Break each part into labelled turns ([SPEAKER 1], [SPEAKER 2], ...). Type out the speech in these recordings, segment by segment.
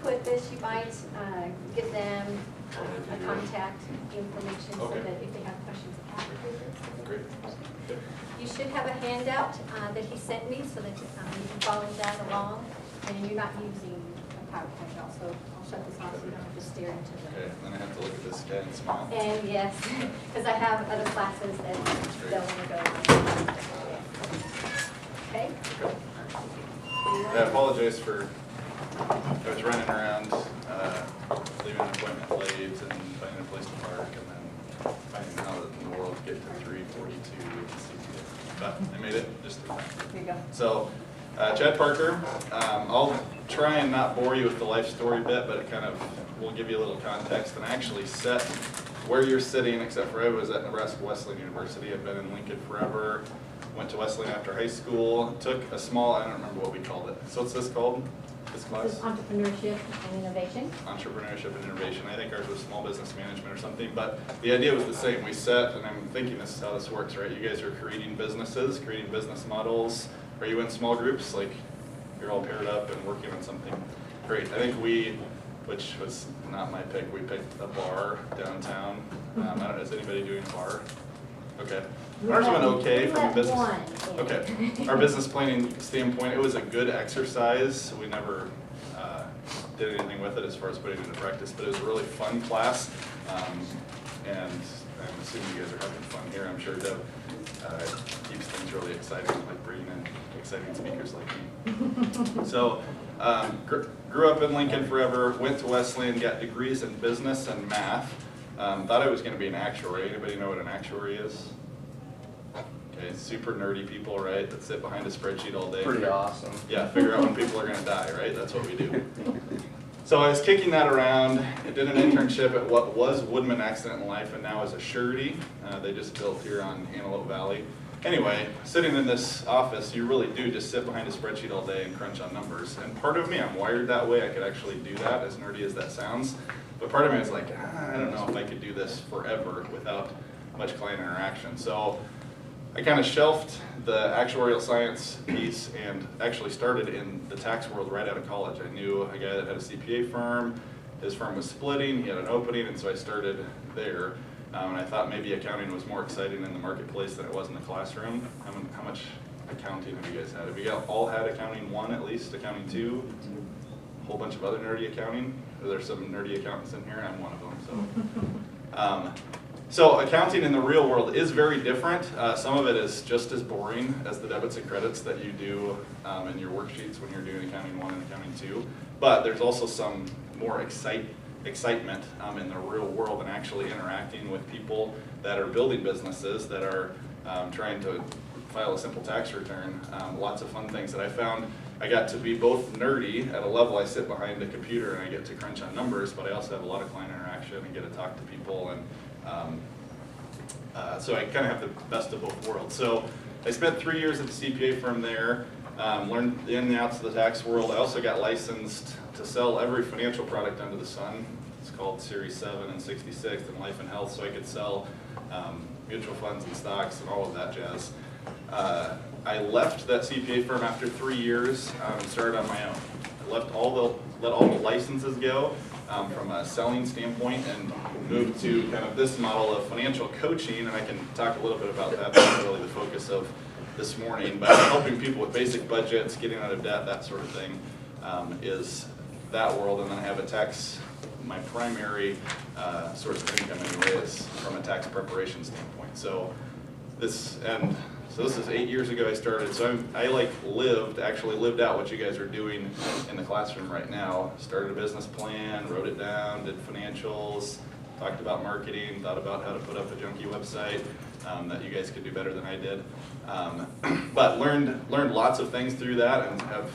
[SPEAKER 1] put this, you might give them a contact information so
[SPEAKER 2] Okay.
[SPEAKER 1] that if they have questions after this.
[SPEAKER 2] Great. Okay.
[SPEAKER 1] You should have a handout that he sent me so that you can follow that along. And you're not using a PowerPoint also. I'll shut this off so you don't have to stare into
[SPEAKER 2] Okay,
[SPEAKER 1] it.
[SPEAKER 2] then I have to look at this guy and smile.
[SPEAKER 1] And yes, because I have other classes that they'll want to go on. Okay?
[SPEAKER 2] Okay. I apologize for, I was running around, leaving an appointment late and finding a place to park and then finding how in the world to get to 342 with the CPA. But I made it just in time.
[SPEAKER 1] Here you go.
[SPEAKER 2] So, Chad Parker, I'll try and not bore you with the life story bit, but it kind of will give you a little context and actually set where you're sitting, except for I was at Nebraska Wesleyan University. I've been in Lincoln forever, went to Wesleyan after high school, took a small, I don't remember what we called it. So what's this called, this
[SPEAKER 1] This
[SPEAKER 2] class?
[SPEAKER 1] is entrepreneurship and innovation.
[SPEAKER 2] Entrepreneurship and innovation. I think ours was small business management or something, but the idea was the same. We set, and I'm thinking this is how this works, right? You guys are creating businesses, creating business models. Are you in small groups? Like you're all paired up and working on something? Great. I think we, which was not my pick, we picked a bar downtown. I don't know, is anybody doing a bar? Okay. Ours went okay from a business. Okay. Our business planning standpoint, it was a good exercise. We never did anything with it as far as putting it into practice, but it was a really fun class. And I'm assuming you guys are having fun here. I'm sure Deb keeps things really exciting, like bringing in exciting speakers like me. So, grew up in Lincoln forever, went to Wesleyan, got degrees in business and math. Thought I was going to be an actuary. Anybody know what an actuary is? Okay, super nerdy people, right, that sit behind a spreadsheet all day.
[SPEAKER 3] Pretty awesome.
[SPEAKER 2] Yeah, figure out when people are going to die, right? That's what we do. So I was kicking that around. I did an internship at what was Woodman Accident and Life and now is a surety. They just built here on Antelope Valley. Anyway, sitting in this office, you really do just sit behind a spreadsheet all day and crunch on numbers. And part of me, I'm wired that way. I could actually do that, as nerdy as that sounds. But part of me is like, I don't know if I could do this forever without much client interaction. So I kind of shelved the actuarial science piece and actually started in the tax world right out of college. I knew a guy that had a CPA firm. His firm was splitting, he had an opening, and so I started there. And I thought maybe accounting was more exciting in the marketplace than it was in the classroom. How much accounting have you guys had? Have you all had accounting 1 at least, accounting 2? A whole bunch of other nerdy accounting? There's some nerdy accountants in here, and I'm one of them. So accounting in the real world is very different. Some of it is just as boring as the debits and credits that you do in your worksheets when you're doing accounting 1 and accounting 2. But there's also some more excitement in the real world and actually interacting with people that are building businesses, that are trying to file a simple tax return. Lots of fun things that I found. I got to be both nerdy at a level. I sit behind a computer and I get to crunch on numbers, but I also have a lot of client interaction and get to talk to people. And so I kind of have the best of both worlds. So I spent 3 years at the CPA firm there, learned the ins and outs of the tax world. I also got licensed to sell every financial product under the sun. It's called Series 7 and 66 and Life and Health, so I could sell mutual funds and stocks and all of that jazz. I left that CPA firm after 3 years and started on my own. I let all the licenses go from a selling standpoint and moved to kind of this model of financial coaching, and I can talk a little bit about that. That's not really the focus of this morning, but helping people with basic budgets, getting out of debt, that sort of thing is that world. And then I have a tax, my primary source of income anyway is from a tax preparation standpoint. So this is 8 years ago I started, so I actually lived out what you guys are doing in the classroom right now. Started a business plan, wrote it down, did financials, talked about marketing, thought about how to put up a junky website that you guys could do better than I did. But learned lots of things through that and have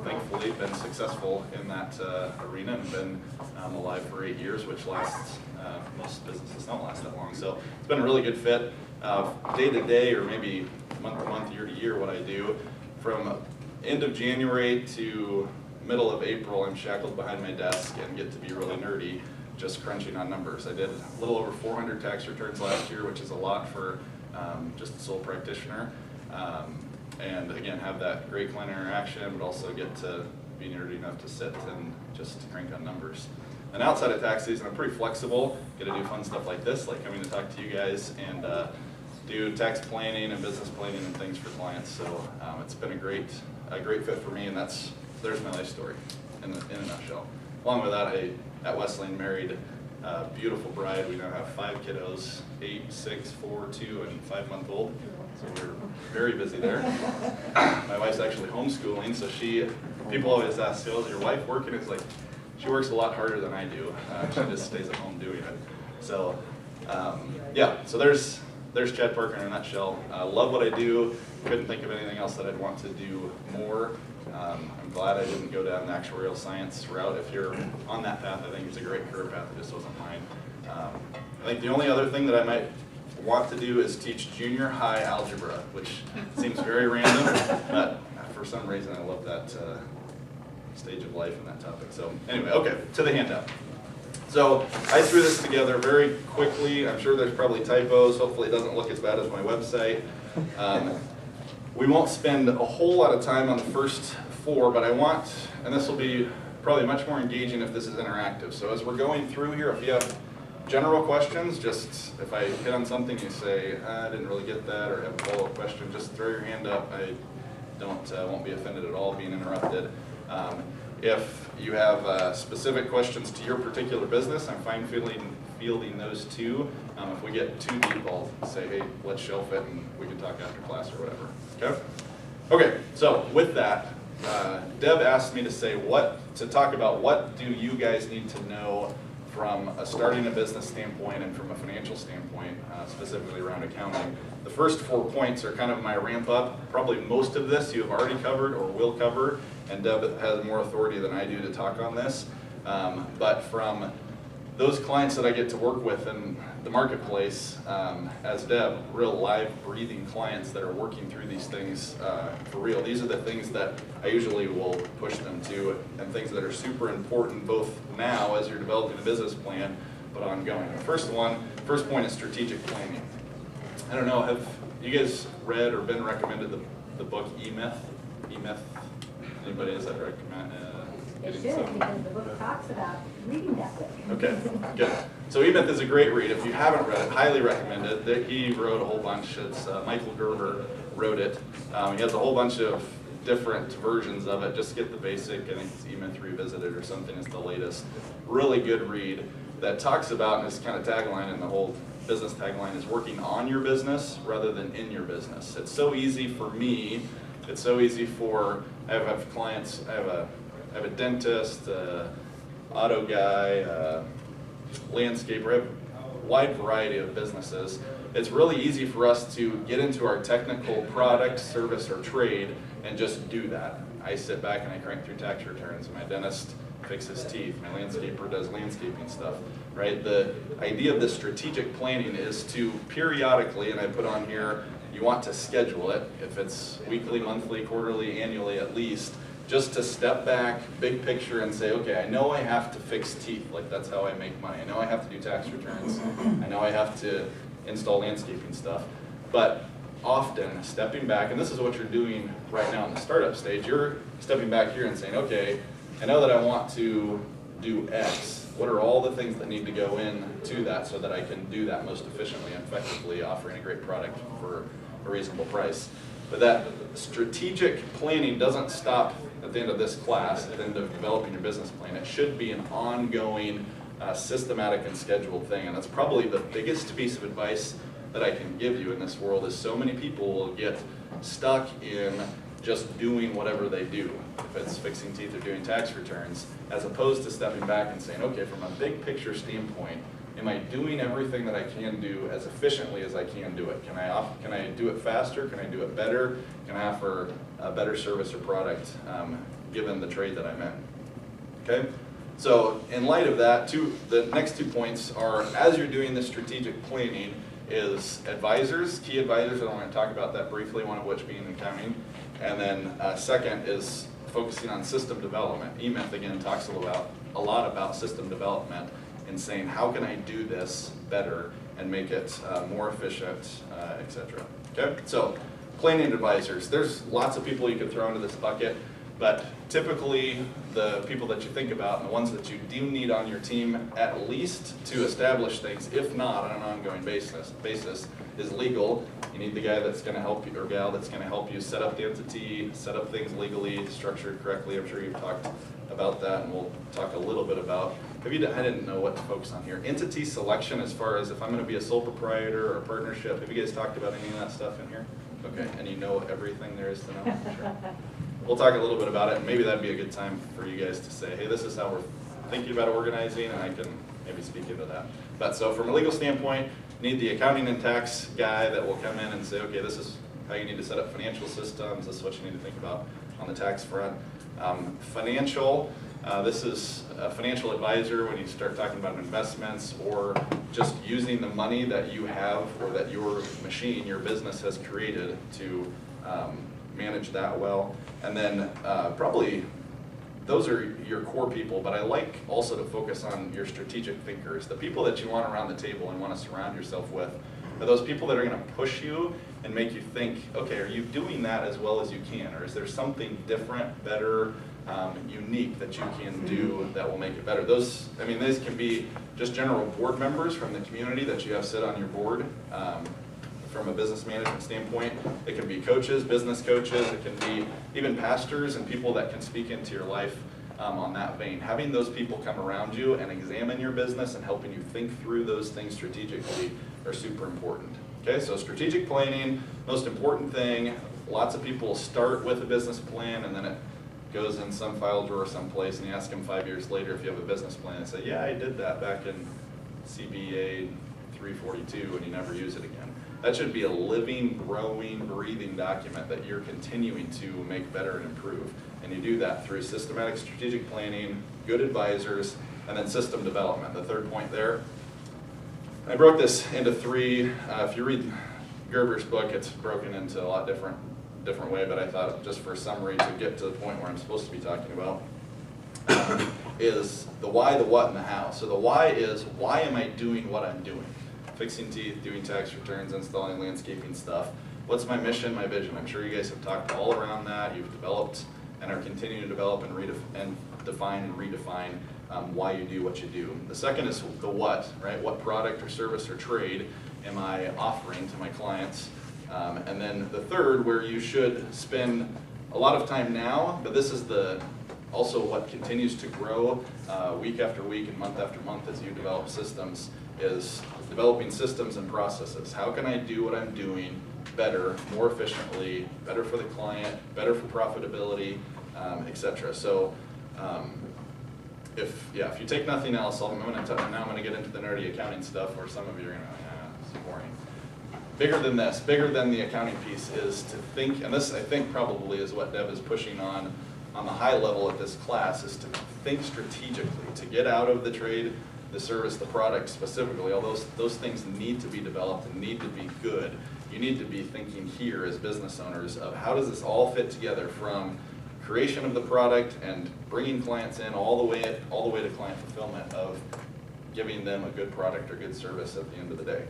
[SPEAKER 2] thankfully been successful in that arena and been alive for 8 years, which lasts, most businesses don't last that long. So it's been a really good fit. Day to day, or maybe month to month, year to year, what I do. From end of January to middle of April, I'm shackled behind my desk and get to be really nerdy, just crunching on numbers. I did a little over 400 tax returns last year, which is a lot for just a sole practitioner. And again, have that great client interaction, but also get to be nerdy enough to sit and just crank on numbers. And outside of tax season, I'm pretty flexible. Get to do fun stuff like this, like coming to talk to you guys and do tax planning and business planning and things for clients. So it's been a great fit for me, and there's my life story in a nutshell. Along with that, at Wesleyan married a beautiful bride. We now have 5 kiddos, 8, 6, 4, 2, and 5-month-old. So we're very busy there. My wife's actually homeschooling, so people always ask, "So is your wife working?" It's like, she works a lot harder than I do. She just stays at home doing it. So yeah, so there's Chad Parker in a nutshell. Love what I do. Couldn't think of anything else that I'd want to do more. I'm glad I didn't go down the actuarial science route. If you're on that path, I think it's a great career path. It just wasn't mine. I think the only other thing that I might want to do is teach junior high algebra, which seems very random, but for some reason I love that stage of life and that topic. So anyway, okay, to the handout. So I threw this together very quickly. I'm sure there's probably typos. Hopefully it doesn't look as bad as my website. We won't spend a whole lot of time on the first 4, but I want, and this will be probably much more engaging if this is interactive. So as we're going through here, if you have general questions, just if I hit on something, you say, I didn't really get that, or have a follow-up question, just throw your hand up. I won't be offended at all being interrupted. If you have specific questions to your particular business, I'm fine fielding those too. If we get too deep, I'll say, hey, let's shelf it and we can talk after class or whatever. Okay? Okay, so with that, Deb asked me to talk about what do you guys need to know from starting a business standpoint and from a financial standpoint, specifically around accounting. The first 4 points are kind of my ramp up. Probably most of this you have already covered or will cover, and Deb has more authority than I do to talk on this. But from those clients that I get to work with in the marketplace, as Deb, real live, breathing clients that are working through these things for real. These are the things that I usually will push them to, and things that are super important both now as you're developing a business plan, but ongoing. The first point is strategic planning. I don't know, have you guys read or been recommended the book E-Myth? E-Myth? Anybody has that recommend?
[SPEAKER 1] It should, because the book talks about reading that book.
[SPEAKER 2] Okay, good. So E-Myth is a great read. If you haven't read it, highly recommend it. He wrote a whole bunch. It's Michael Gerber wrote it. He has a whole bunch of different versions of it. Just get the basic. I think it's E-Myth Revisited or something is the latest. Really good read that talks about, and this kind of tagline, and the whole business tagline is working on your business rather than in your business. It's so easy for me. It's so easy for, I have clients, I have a dentist, auto guy, landscaper, I have a wide variety of businesses. It's really easy for us to get into our technical product, service, or trade and just do that. I sit back and I crank through tax returns. My dentist fixes teeth. My landscaper does landscaping stuff, right? The idea of this strategic planning is to periodically, and I put on here, you want to schedule it, if it's weekly, monthly, quarterly, annually at least, just to step back, big picture, and say, okay, I know I have to fix teeth, like that's how I make money. I know I have to do tax returns. I know I have to install landscaping stuff. But often, stepping back, and this is what you're doing right now in the startup stage, you're stepping back here and saying, okay, I know that I want to do X. What are all the things that need to go into that so that I can do that most efficiently and effectively, offering a great product for a reasonable price? But that strategic planning doesn't stop at the end of this class, at the end of developing your business plan. It should be an ongoing, systematic and scheduled thing. And that's probably the biggest piece of advice that I can give you in this world, is so many people will get stuck in just doing whatever they do. If it's fixing teeth or doing tax returns, as opposed to stepping back and saying, okay, from a big picture standpoint, am I doing everything that I can do as efficiently as I can do it? Can I do it faster? Can I do it better? Can I offer a better service or product given the trade that I'm in? Okay? So in light of that, the next 2 points are, as you're doing this strategic planning, is advisors, key advisors, and I'm going to talk about that briefly, one of which being accounting. And then second is focusing on system development. E-Myth, again, talks a lot about system development and saying, how can I do this better and make it more efficient, etc. Okay, so planning advisors. There's lots of people you could throw into this bucket, But typically, the people that you think about and the ones that you do need on your team at least to establish things, if not on an ongoing basis is legal. You need the guy that's going to help you, or gal that's going to help you set up the entity, set up things legally, structured correctly. I'm sure you've talked about that, and we'll talk a little bit about. I didn't know what to focus on here. Entity selection, as far as if I'm going to be a sole proprietor or a partnership. Have you guys talked about any of that stuff in here? Okay, and you know everything there is to know? Sure. We'll talk a little bit about it, and maybe that'd be a good time for you guys to say, hey, this is how we're thinking about organizing, and I can maybe speak into that. But so from a legal standpoint, you need the accounting and tax guy that will come in and say, okay, this is how you need to set up financial systems, this is what you need to think about on the tax front. Financial, this is a financial advisor when you start talking about investments or just using the money that you have or that your machine, your business has created to manage that well. And then probably those are your core people, but I like also to focus on your strategic thinkers, the people that you want around the table and want to surround yourself with. Are those people that are going to push you and make you think, okay, are you doing that as well as you can? Or is there something different, better, unique that you can do that will make it better? Those, I mean, these can be just general board members from the community that you have sit on your board. From a business management standpoint, it can be coaches, business coaches, it can be even pastors and people that can speak into your life on that vein. Having those people come around you and examine your business and helping you think through those things strategically are super important. Okay, so strategic planning, most important thing. Lots of people start with a business plan and then it goes in some file drawer someplace, and you ask them 5 years later if you have a business plan and say, yeah, I did that back in CBA 342, and you never use it again. That should be a living, growing, breathing document that you're continuing to make better and improve. And you do that through systematic strategic planning, good advisors, and then system development. The third point there. I broke this into three. If you read Gerber's book, it's broken into a lot different way, but I thought just for a summary to get to the point where I'm supposed to be talking about is the why, the what, and the how. So the why is, why am I doing what I'm doing? Fixing teeth, doing tax returns, installing landscaping stuff. What's my mission, my vision? I'm sure you guys have talked all around that. You've developed and are continuing to develop and define and redefine why you do what you do. The second is the what, right? What product or service or trade am I offering to my clients? And then the third, where you should spend a lot of time now, but this is also what continues to grow week after week and month after month as you develop systems, is developing systems and processes. How can I do what I'm doing better, more efficiently, better for the client, better for profitability, etc. So if you take nothing else, now I'm going to get into the nerdy accounting stuff where some of you are going to, it's boring. Bigger than this, bigger than the accounting piece is to think, and this I think probably is what Deb is pushing on the high level at this class, is to think strategically, to get out of the trade, the service, the product specifically. All those things need to be developed and need to be good. You need to be thinking here as business owners of how does this all fit together, from creation of the product and bringing clients in all the way to client fulfillment, of giving them a good product or good service at the end of the day.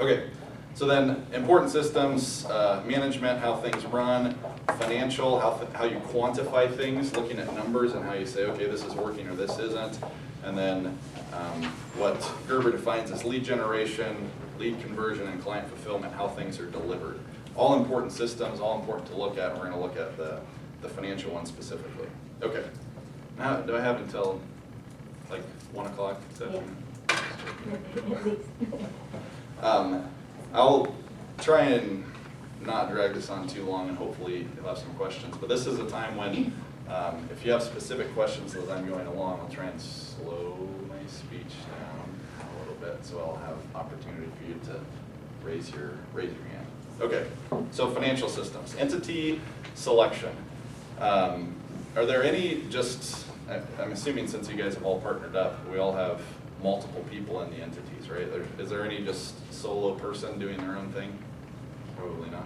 [SPEAKER 2] Okay, so then important systems, management, how things run, financial, how you quantify things, looking at numbers and how you say, okay, this is working or this isn't. And then what Gerber defines as lead generation, lead conversion, and client fulfillment, how things are delivered. All important systems, all important to look at. We're going to look at the financial one specifically. Okay, now do I have until like 1 o'clock this afternoon? I'll try and not drag this on too long, and hopefully you'll have some questions. But this is a time when, if you have specific questions as I'm going along, I'll try and slow my speech down a little bit, so I'll have opportunity for you to raise your hand. Okay, so financial systems, entity selection. Are there any I'm assuming since you guys have all partnered up, we all have multiple people in the entities, right? Is there any just solo person doing their own thing? Probably not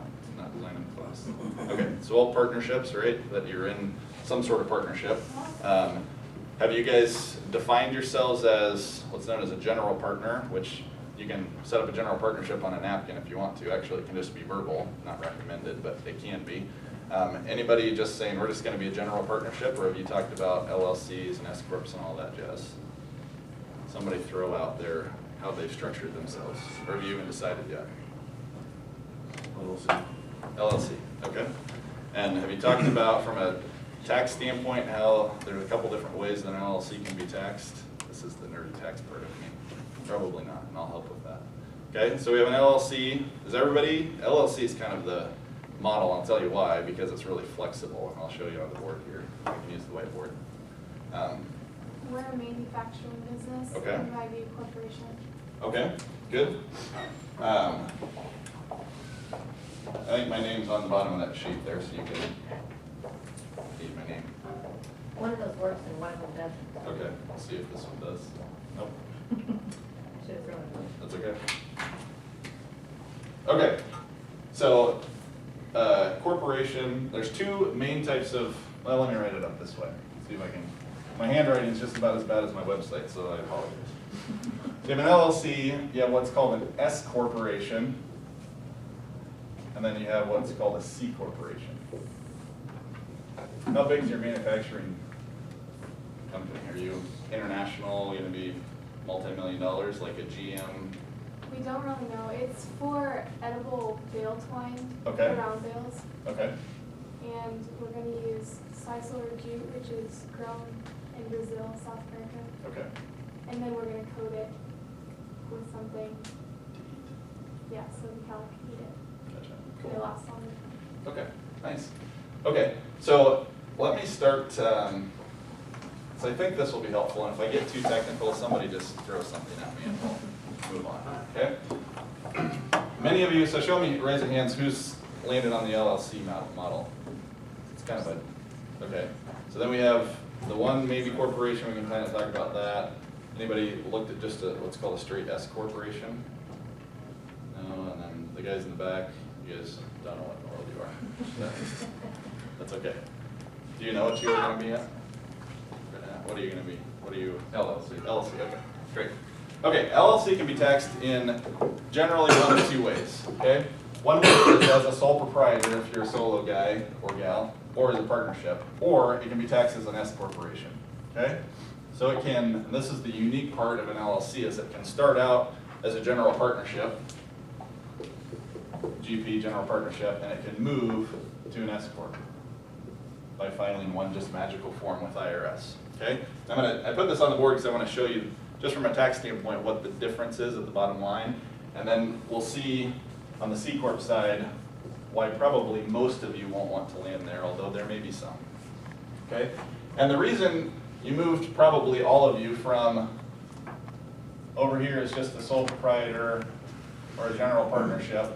[SPEAKER 2] designing the class. Okay, so all partnerships, right? That you're in some sort of partnership. Have you guys defined yourselves as what's known as a general partner, which you can set up a general partnership on a napkin if you want to. Actually, it can just be verbal, not recommended, but it can be. Anybody just saying we're just going to be a general partnership, or have you talked about LLCs and S corps and all that jazz? Somebody throw out there how they've structured themselves, or have you even decided yet?
[SPEAKER 3] LLC.
[SPEAKER 2] LLC, okay. And have you talked about from a tax standpoint how there's a couple different ways that an LLC can be taxed? This is the nerdy tax part of me. Probably not, and I'll help with that. Okay, so we have an LLC. Is everybody, LLC is kind of the model. I'll tell you why, because it's really flexible, and I'll show you on the board here. I can use the whiteboard.
[SPEAKER 4] We're a manufacturing business.
[SPEAKER 2] Okay.
[SPEAKER 4] We might be a corporation.
[SPEAKER 2] Okay, good. I think my name's on the bottom of that sheet there, so you can read my name.
[SPEAKER 5] One of those works and one of them doesn't.
[SPEAKER 2] Okay, let's see if this one does. Nope,
[SPEAKER 5] Should have thrown it away.
[SPEAKER 2] that's okay. Okay, so corporation, there's two main types of, well, let me write it up this way. See if I can, my handwriting's just about as bad as my website, so I apologize. So you have an LLC, you have what's called an S corporation, and then you have what's called a C corporation. How big is your manufacturing company? Are you international, going to be multi-million dollars like a GM?
[SPEAKER 4] We don't really know. It's for edible bale twine,
[SPEAKER 2] Okay.
[SPEAKER 4] round bales.
[SPEAKER 2] Okay,
[SPEAKER 4] And we're going to use sisal or jute, which is grown in Brazil, South America.
[SPEAKER 2] okay.
[SPEAKER 4] And then we're going to coat it with something, yeah, so the cow can eat it.
[SPEAKER 2] Gotcha.
[SPEAKER 4] They
[SPEAKER 2] Cool.
[SPEAKER 4] last longer.
[SPEAKER 2] Okay, nice. Okay, so let me start, so I think this will be helpful, and if I get too technical, somebody just throw something at me and we'll move on, okay? Many of you, so show me, raise your hands, who's landed on the LLC model? It's kind of a, okay. So then we have the one maybe corporation, we can kind of talk about that. Anybody looked at just what's called a straight S corporation? No, and then the guys in the back, you guys don't know what in the world you are. That's okay. Do you know what you're going to be at? What are you going to be? What are you? LLC. LLC, okay, great. Okay, LLC can be taxed in generally one of two ways, okay? One way is as a sole proprietor if you're a solo guy or gal, or as a partnership, or it can be taxed as an S corporation, okay? So it can, and this is the unique part of an LLC, is it can start out as a general partnership, GP, general partnership, and it can move to an S corp by filing one just magical form with IRS, okay? I put this on the board because I want to show you, just from a tax standpoint, what the difference is at the bottom line, and then we'll see on the C corp side why probably most of you won't want to land there, although there may be some, okay? And the reason you moved, probably all of you, from over here is just a sole proprietor or a general partnership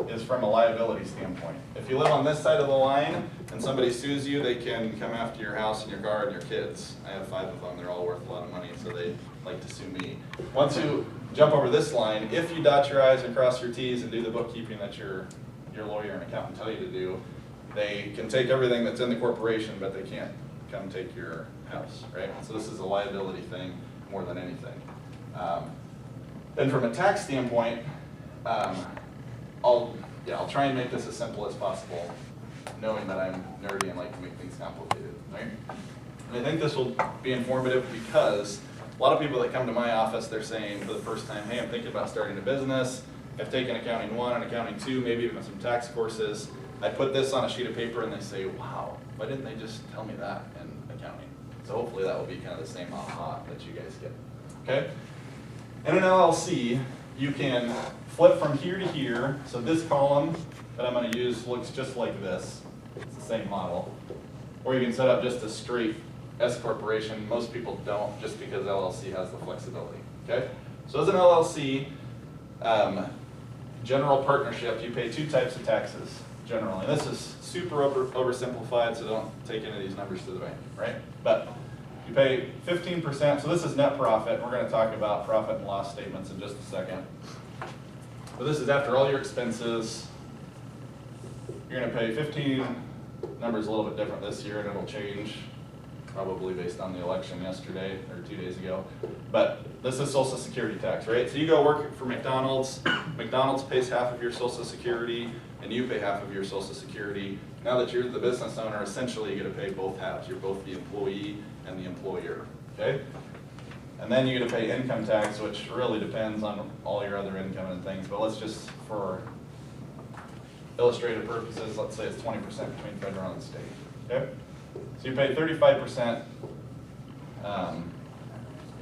[SPEAKER 2] is from a liability standpoint. If you live on this side of the line and somebody sues you, they can come after your house and your car and your kids. I have 5 of them, they're all worth a lot of money, so they like to sue me. Once you jump over this line, if you dot your I's and cross your T's and do the bookkeeping that your lawyer and accountant tell you to do, they can take everything that's in the corporation, but they can't come take your house, right? So this is a liability thing more than anything. Then from a tax standpoint, I'll try and make this as simple as possible, knowing that I'm nerdy and like to make things complicated, right? And I think this will be informative because a lot of people that come to my office, they're saying for the first time, hey, I'm thinking about starting a business. I've taken accounting 1 and accounting 2, maybe even some tax courses. I put this on a sheet of paper and they say, wow, why didn't they just tell me that in accounting? So hopefully that will be kind of the same aha that you guys get, okay? In an LLC, you can flip from here to here. So this column that I'm going to use looks just like this. It's the same model. Or you can set up just a straight S corporation. Most people don't, just because LLC has the flexibility, okay? So as an LLC, general partnership, you pay 2 types of taxes generally. And this is super oversimplified, so don't take any of these numbers to the bank, right? But you pay 15%, so this is net profit. We're going to talk about profit and loss statements in just a second. But this is after all your expenses. You're going to pay 15, number's a little bit different this year and it'll change probably based on the election yesterday or 2 days ago. But this is Social Security tax, right? So you go work for McDonald's, McDonald's pays half of your Social Security, and you pay half of your Social Security. Now that you're the business owner, essentially you get to pay both halves. You're both the employee and the employer, okay? And then you get to pay income tax, which really depends on all your other income and things, but let's just, for illustrative purposes, let's say it's 20% between federal and state, okay? So you pay 35%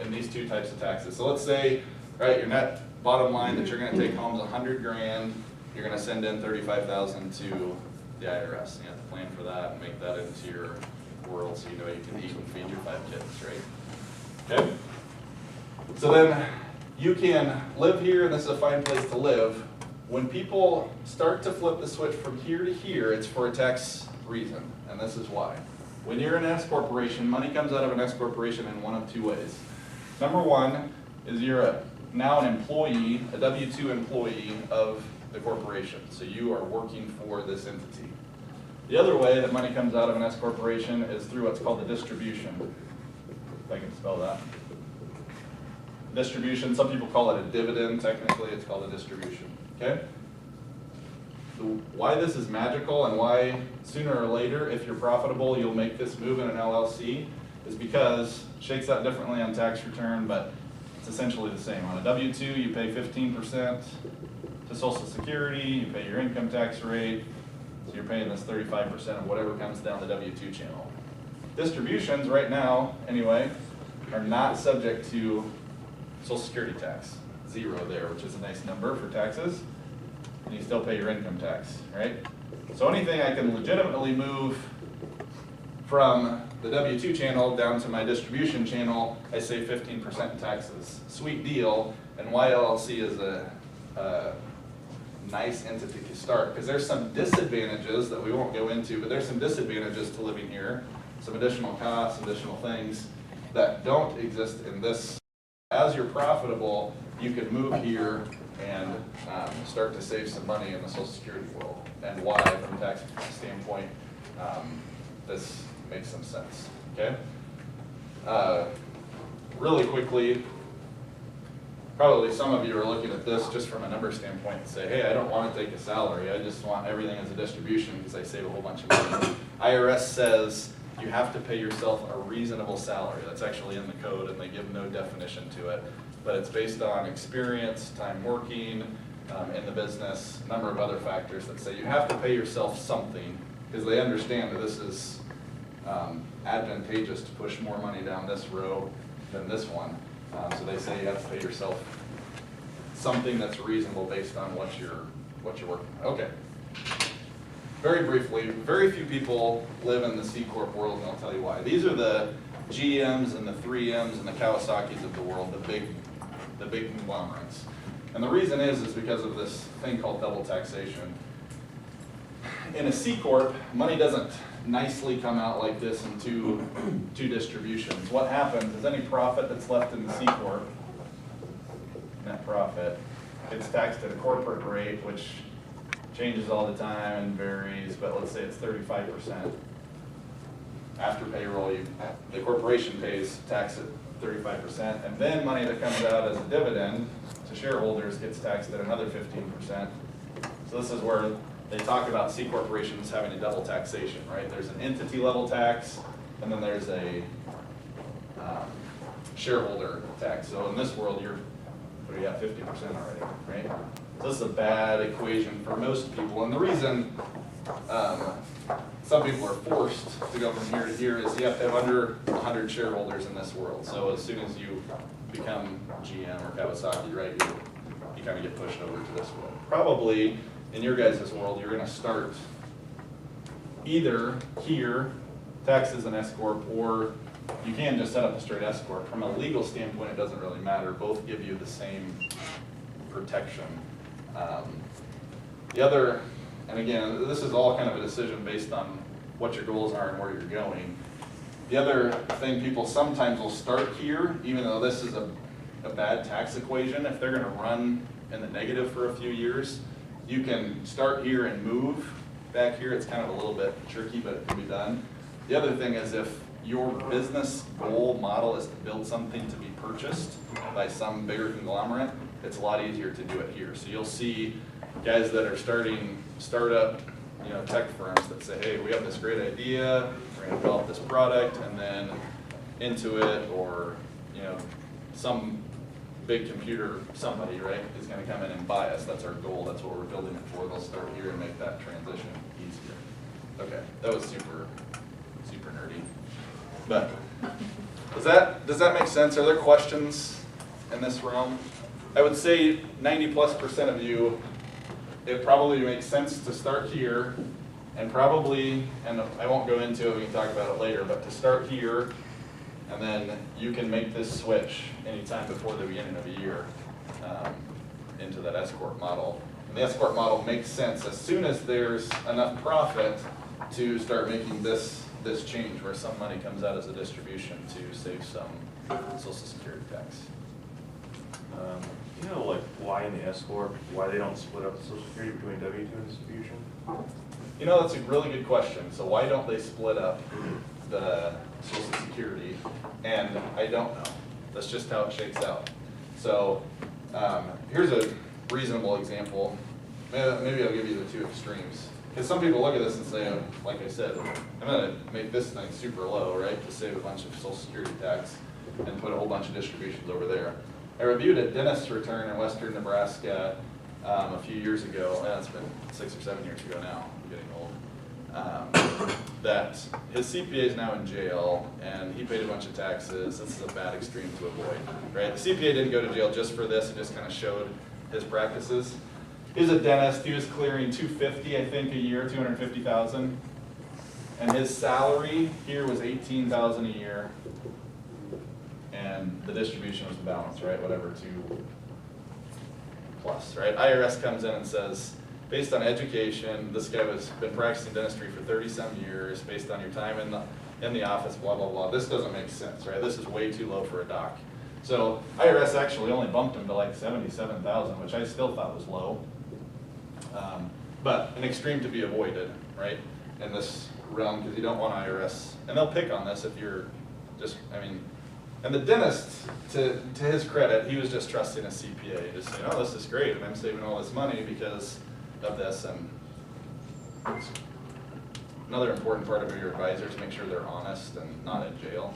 [SPEAKER 2] in these two types of taxes. So let's say, right, your net bottom line that you're gonna take home is 100 grand, you're gonna send in 35,000 to the IRS. You have to plan for that and make that into your world so you know you can eat and feed your 5 kids, right? Okay? So then you can live here, and this is a fine place to live. When people start to flip the switch from here to here, it's for a tax reason, and this is why. When you're an S corporation, money comes out of an S corporation in one of 2 ways. Number one is you're now an employee, a W-2 employee of the corporation, so you are working for this entity. The other way that money comes out of an S corporation is through what's called the distribution. If I can spell that. Distribution, some people call it a dividend, technically it's called a distribution, okay? Why this is magical and why sooner or later, if you're profitable, you'll make this move in an LLC is because it shakes out differently on tax return, but it's essentially the same. On a W-2, you pay 15% to Social Security, you pay your income tax rate, so you're paying this 35% of whatever comes down the W-2 channel. Distributions, right now, anyway, are not subject to Social Security tax. 0 there, which is a nice number for taxes. And you still pay your income tax, right? So anything I can legitimately move from the W-2 channel down to my distribution channel, I save 15% in taxes. Sweet deal, and why LLC is a nice entity to start, because there's some disadvantages that we won't go into, but there's some disadvantages to living here, some additional costs, additional things that don't exist in this. As you're profitable, you can move here and start to save some money in the Social Security world. And why, from a tax standpoint, this makes some sense, okay? Really quickly, probably some of you are looking at this just from a number standpoint and say, hey, I don't want to take a salary, I just want everything as a distribution because I save a whole bunch of money. IRS says you have to pay yourself a reasonable salary. That's actually in the code and they give no definition to it. But it's based on experience, time working in the business, a number of other factors that say you have to pay yourself something because they understand that this is advantageous to push more money down this row than this one. So they say you have to pay yourself something that's reasonable based on what you're working on. Okay. Very briefly, very few people live in the C Corp world, and I'll tell you why. These are the GMs and the 3Ms and the Kawasaki's of the world, the big conglomerates. And the reason is because of this thing called double taxation. In a C Corp, money doesn't nicely come out like this in two distributions. What happens is any profit that's left in the C Corp, net profit, gets taxed at a corporate rate, which changes all the time and varies, but let's say it's 35%. After payroll, the corporation pays tax at 35%, and then money that comes out as a dividend to shareholders gets taxed at another 15%. So this is where they talk about C corporations having a double taxation, right? There's an entity level tax, and then there's a shareholder tax. So in this world, you're 50% already, right? So this is a bad equation for most people, and the reason some people are forced to go from here to here is you have to have under 100 shareholders in this world. So as soon as you become GM or Kawasaki, right, you kind of get pushed over to this world. Probably in your guys' world, you're going to start either here, taxed as an S corp, or you can just set up a straight S corp. From a legal standpoint, it doesn't really matter. Both give you the same protection. The other, and again, this is all kind of a decision based on what your goals are and where you're going. The other thing, people sometimes will start here, even though this is a bad tax equation. If they're going to run in the negative for a few years, you can start here and move back here. It's kind of a little bit tricky, but it can be done. The other thing is if your business goal model is to build something to be purchased by some bigger conglomerate, it's a lot easier to do it here. So you'll see guys that are starting startup, tech firms that say, hey, we have this great idea, we're gonna develop this product, and then Intuit or, some big computer, somebody, right, is gonna come in and buy us. That's our goal, that's what we're building it for. They'll start here and make that transition easier. Okay, that was super nerdy. But does that make sense? Are there questions in this realm? I would say 90+% of you, it probably makes sense to start here and probably, and I won't go into it, we can talk about it later, but to start here, and then you can make this switch anytime before the beginning of a year into that S-Corp model. And the S-Corp model makes sense as soon as there's enough profit to start making this change where some money comes out as a distribution to save some Social Security tax.
[SPEAKER 3] Like why in the S-Corp, why they don't split up the Social Security between W-2 and distribution?
[SPEAKER 2] That's a really good question. So why don't they split up the Social Security? And I don't know. That's just how it shakes out. So here's a reasonable example. Maybe I'll give you the two extremes. Because some people look at this and say, like I said, I'm going to make this thing super low, right, to save a bunch of Social Security tax and put a whole bunch of distributions over there. I reviewed a dentist's return in western Nebraska a few years ago, and it's been 6 or 7 years ago now, I'm getting old, that his CPA is now in jail, and he paid a bunch of taxes. This is a bad extreme to avoid, right? The CPA didn't go to jail just for this, it just kind of showed his practices. He was a dentist, he was clearing $250,000, I think, a year, $250,000, and his salary here was $18,000 a year. And the distribution was the balance, right? Whatever, 2 plus, right? IRS comes in and says, based on education, this guy has been practicing dentistry for 30-some years, based on your time in the office, blah, blah, blah. This doesn't make sense, right? This is way too low for a doc. So IRS actually only bumped him to like $77,000, which I still thought was low. But an extreme to be avoided, right? In this realm, because you don't want IRS, and they'll pick on this if you're just, and the dentist, to his credit, he was just trusting a CPA, just saying, oh, this is great, and I'm saving all this money because of this. And another important part of your advisor is make sure they're honest and not in jail.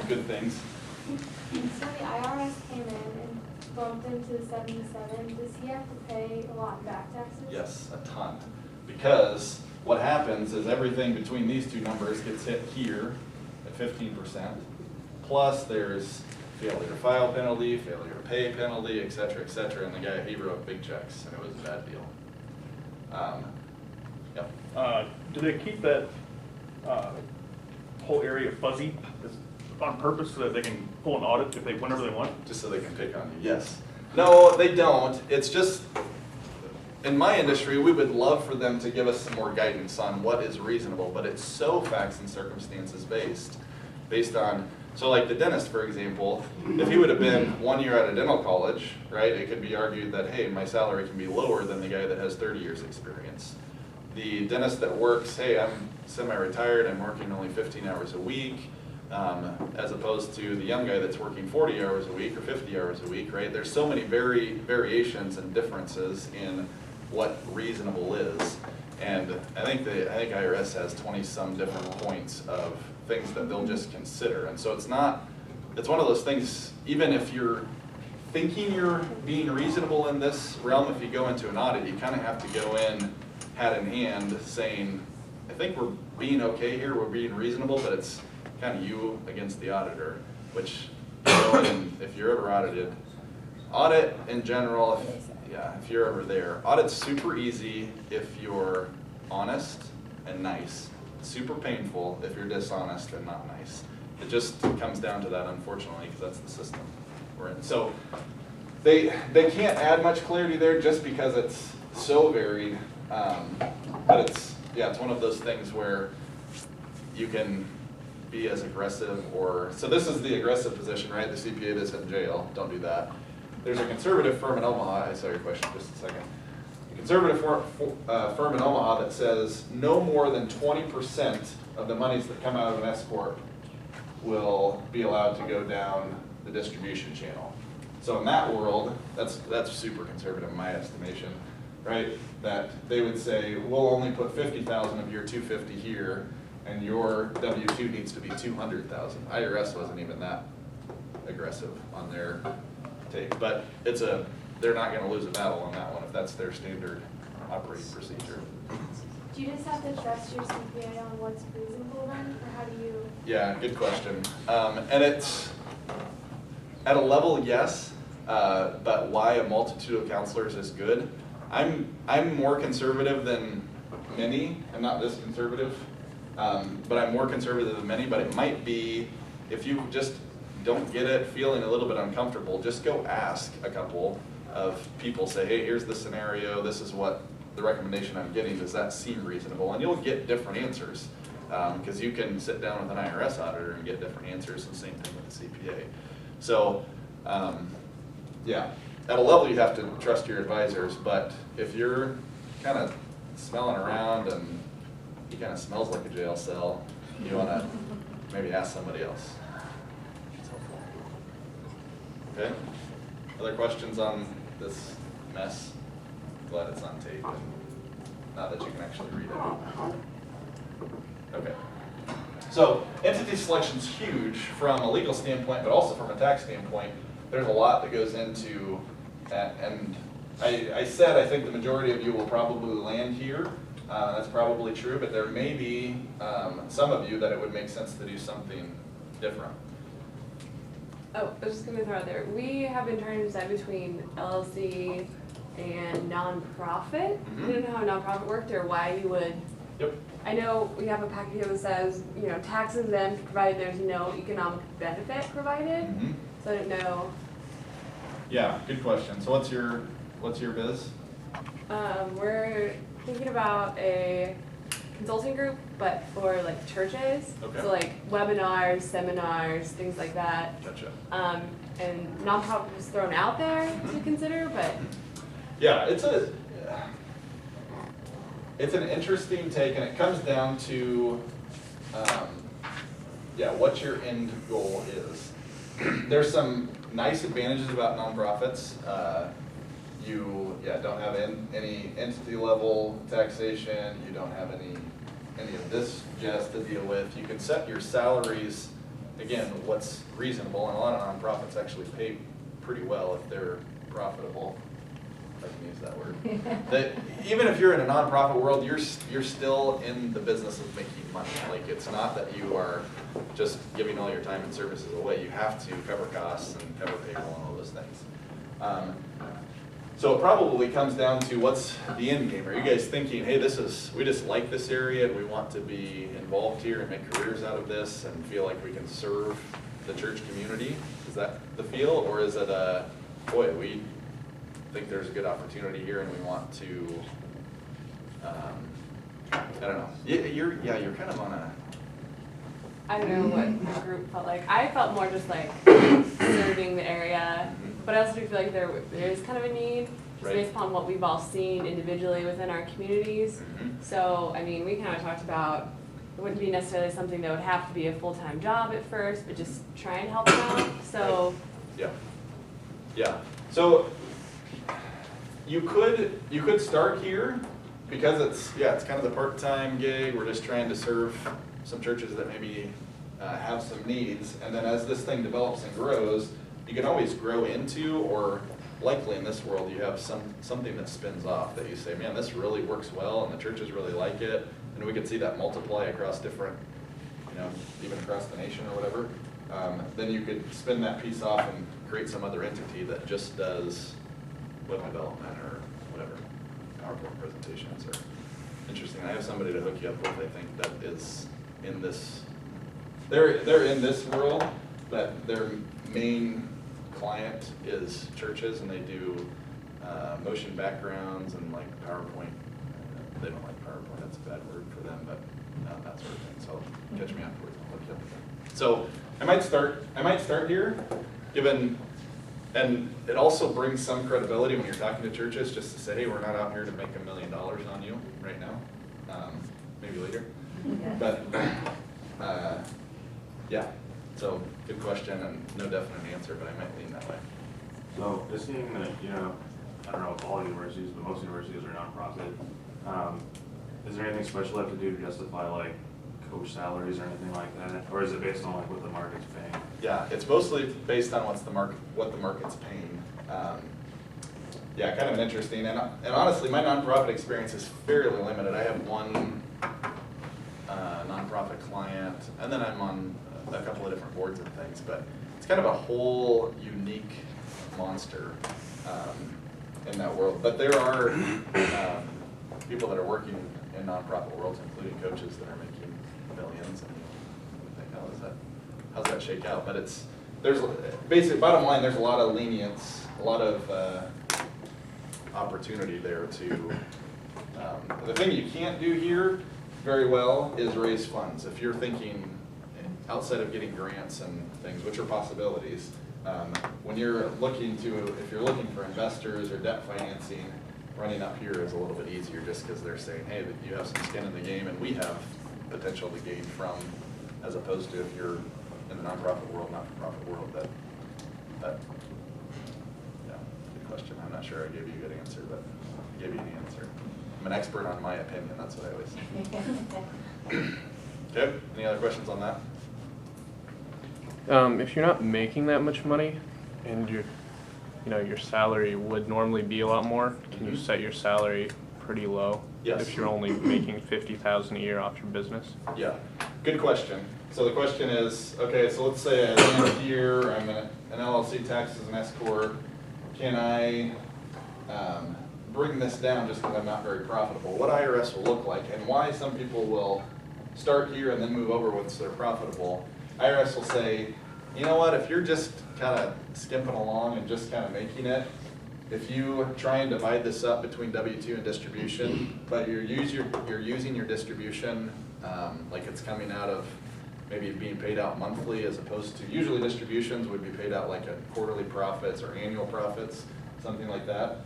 [SPEAKER 2] Good things.
[SPEAKER 4] So the IRS came in and bumped him to 77. Does he have to pay a lot in back taxes?
[SPEAKER 2] Yes, a ton. Because what happens is everything between these two numbers gets hit here at 15%. Plus there's failure to file penalty, failure to pay penalty, et cetera, and the guy, he wrote big checks, and it was a bad deal. Yep.
[SPEAKER 6] Do they keep that whole area fuzzy on purpose so that they can pull an audit if whenever they want?
[SPEAKER 2] Just so they can pick on you, yes. No, they don't. It's just, in my industry, we would love for them to give us some more guidance on what is reasonable, but it's so facts and circumstances based on, so like the dentist, for example, if he would have been 1 year out of dental college, right, it could be argued that, hey, my salary can be lower than the guy that has 30 years experience. The dentist that works, hey, I'm semi-retired, I'm working only 15 hours a week, as opposed to the young guy that's working 40 hours a week or 50 hours a week, right? There's so many variations and differences in what reasonable is. And I think IRS has 20-some different points of things that they'll just consider. And so it's one of those things, even if you're thinking you're being reasonable in this realm, if you go into an audit, you kind of have to go in hat in hand saying, I think we're being okay here, we're being reasonable, but it's kind of you against the auditor, which, if you're ever audited, audit in general, if you're ever there, audit's super easy if you're honest and nice. Super painful if you're dishonest and not nice. It just comes down to that, unfortunately, because that's the system we're in. So they can't add much clarity there just because it's so varied. But it's one of those things where you can be as aggressive so this is the aggressive position, right? The CPA that's in jail, don't do that. There's a conservative firm in Omaha, I saw your question just a second. A conservative firm in Omaha that says no more than 20% of the monies that come out of an S corp will be allowed to go down the distribution channel. So in that world, that's super conservative in my estimation, right? That they would say, we'll only put 50,000 of your 250 here, and your W-2 needs to be 200,000. IRS wasn't even that aggressive on their take, but they're not gonna lose a battle on that one if that's their standard operating procedure.
[SPEAKER 4] Do you just have to trust your CPA on what's reasonable then, or how do you?
[SPEAKER 2] Yeah, good question. And it's, at a level, yes, but why a multitude of counselors is good. I'm more conservative than many. I'm not this conservative, but I'm more conservative than many, but it might be, if you just don't get it, feeling a little bit uncomfortable, just go ask a couple of people, say, hey, here's the scenario, this is what the recommendation I'm getting, does that seem reasonable? And you'll get different answers, because you can sit down with an IRS auditor and get different answers, and same thing with the CPA. So, yeah, at a level you have to trust your advisors, but if you're kind of smelling around and he kind of smells like a jail cell, you want to maybe ask somebody else. Okay, other questions on this mess? Glad it's on tape, and not that you can actually read it. Okay, so entity selection's huge from a legal standpoint, but also from a tax standpoint. There's a lot that goes into that, and I said I think the majority of you will probably land here. That's probably true, but there may be some of you that it would make sense to do something different.
[SPEAKER 7] Oh, I was just gonna throw out there, we have been trying to decide between LLC and nonprofit. I didn't know how nonprofit worked or why you would.
[SPEAKER 2] Yep.
[SPEAKER 7] I know we have a packet here that says, you know, tax exempt provided there's no economic benefit provided. So I didn't know.
[SPEAKER 2] Yeah, good question. So what's your biz?
[SPEAKER 7] We're thinking about a consulting group, but for like churches.
[SPEAKER 2] Okay.
[SPEAKER 7] So like webinars, seminars, things like that.
[SPEAKER 2] Gotcha.
[SPEAKER 7] And nonprofit was thrown out there to consider, but.
[SPEAKER 2] Yeah, it's an interesting take, and it comes down to, what your end goal is. There's some nice advantages about nonprofits. You don't have any entity level taxation. You don't have any of this jazz to deal with. You can set your salaries, again, what's reasonable, and a lot of nonprofits actually pay pretty well if they're profitable. If I can use that word. That even if you're in a nonprofit world, you're still in the business of making money. Like, it's not that you are just giving all your time and services away. You have to cover costs and cover payroll and all those things. So it probably comes down to what's the end game. Are you guys thinking, hey, we just like this area and we want to be involved here and make careers out of this and feel like we can serve the church community? Is that the feel, or is it boy, we think there's a good opportunity here and we want to, I don't know. You're kind of on a.
[SPEAKER 7] I don't know what the group felt like. I felt more just like serving the area, but I also do feel like there is kind of a need, just
[SPEAKER 2] Right.
[SPEAKER 7] based upon what we've all seen individually within our communities. So, I mean, we kind of talked about it wouldn't be necessarily something that would have to be a full-time job at first, but just try and help them out. So,
[SPEAKER 2] Yeah. So you could start here because it's kind of the part-time gig. We're just trying to serve some churches that maybe have some needs, and then as this thing develops and grows, you can always grow into, or likely in this world, you have something that spins off that you say, man, this really works well, and the churches really like it, and we could see that multiply across different, even across the nation or whatever. Then you could spin that piece off and create some other entity that just does web development or whatever, PowerPoint presentations or interesting. I have somebody to hook you up with, I think, that is in this, they're in this world, that their main client is churches, and they do motion backgrounds and like PowerPoint. They don't like PowerPoint, that's a bad word for them, but that sort of thing. So catch me afterwards, I'll hook you up with them. So I might start here, given, and it also brings some credibility when you're talking to churches, just to say, hey, we're not out here to make $1 million on you right now, maybe later. But, yeah, so good question and no definite answer, but I might lean that way.
[SPEAKER 3] So just seeing that, you know, I don't know if all universities, but most universities are nonprofit. Is there anything special you have to do to justify like coach salaries or anything like that? Or is it based on like what the market's paying?
[SPEAKER 2] Yeah, it's mostly based on what the market's paying. Yeah, kind of interesting, and honestly, my nonprofit experience is fairly limited. I have one nonprofit client, and then I'm on a couple of different boards and things, but it's kind of a whole unique monster in that world. But there are people that are working in nonprofit worlds, including coaches that are making millions, and you think, how's that shake out? But there's basic bottom line, there's a lot of lenience, a lot of opportunity there to, the thing you can't do here very well is raise funds. If you're thinking outside of getting grants and things, which are possibilities, when you're looking if you're looking for investors or debt financing, running up here is a little bit easier just because they're saying, hey, you have some skin in the game and we have potential to gain from, as opposed to if you're in the nonprofit world, not-for-profit world, that yeah, good question. I'm not sure I gave you a good answer, but I gave you the answer. I'm an expert on my opinion, that's what I always say. Okay, any other questions on that?
[SPEAKER 8] If you're not making that much money and your salary would normally be a lot more, can you set your salary pretty low?
[SPEAKER 2] Yes.
[SPEAKER 8] If you're only making $50,000 a year off your business?
[SPEAKER 2] Yeah, good question. So the question is, okay, so let's say at the end of the year, I'm an LLC taxed as an S corp. Can I bring this down just because I'm not very profitable? What IRS will look like, and why some people will start here and then move over once they're profitable. IRS will say, you know what, if you're just kind of skimping along and just kind of making it, if you try and divide this up between W-2 and distribution, but you're using your distribution like it's coming out of maybe being paid out monthly, as opposed to usually distributions would be paid out like at quarterly profits or annual profits, something like that.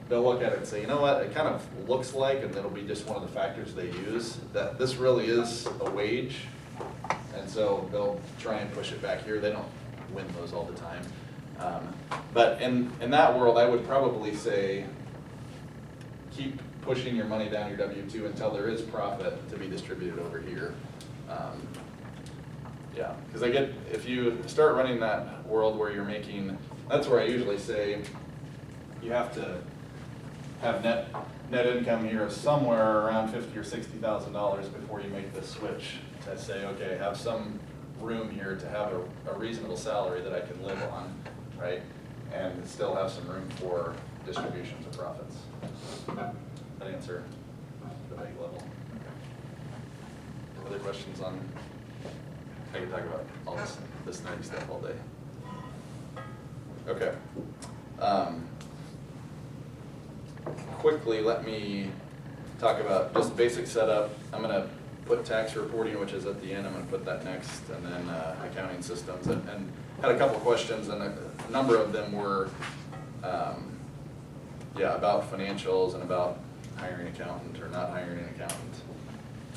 [SPEAKER 2] They'll look at it and say, you know what, it kind of looks like, and it'll be just one of the factors they use, that this really is a wage, and so they'll try and push it back here. They don't win those all the time. But in that world, I would probably say keep pushing your money down your W-2 until there is profit to be distributed over here. Yeah, because if you start running that world where you're making, that's where I usually say you have to have net income here of somewhere around $50,000 or $60,000 before you make this switch to say, okay, have some room here to have a reasonable salary that I can live on, right? And still have some room for distributions of profits. That answer the big level. Other questions on, I can talk about all this nerdy stuff all day. Okay. Quickly, let me talk about just basic setup. I'm going to put tax reporting, which is at the end. I'm going to put that next, and then accounting systems. And had a couple questions, and a number of them were, about financials and about hiring an accountant or not hiring an accountant.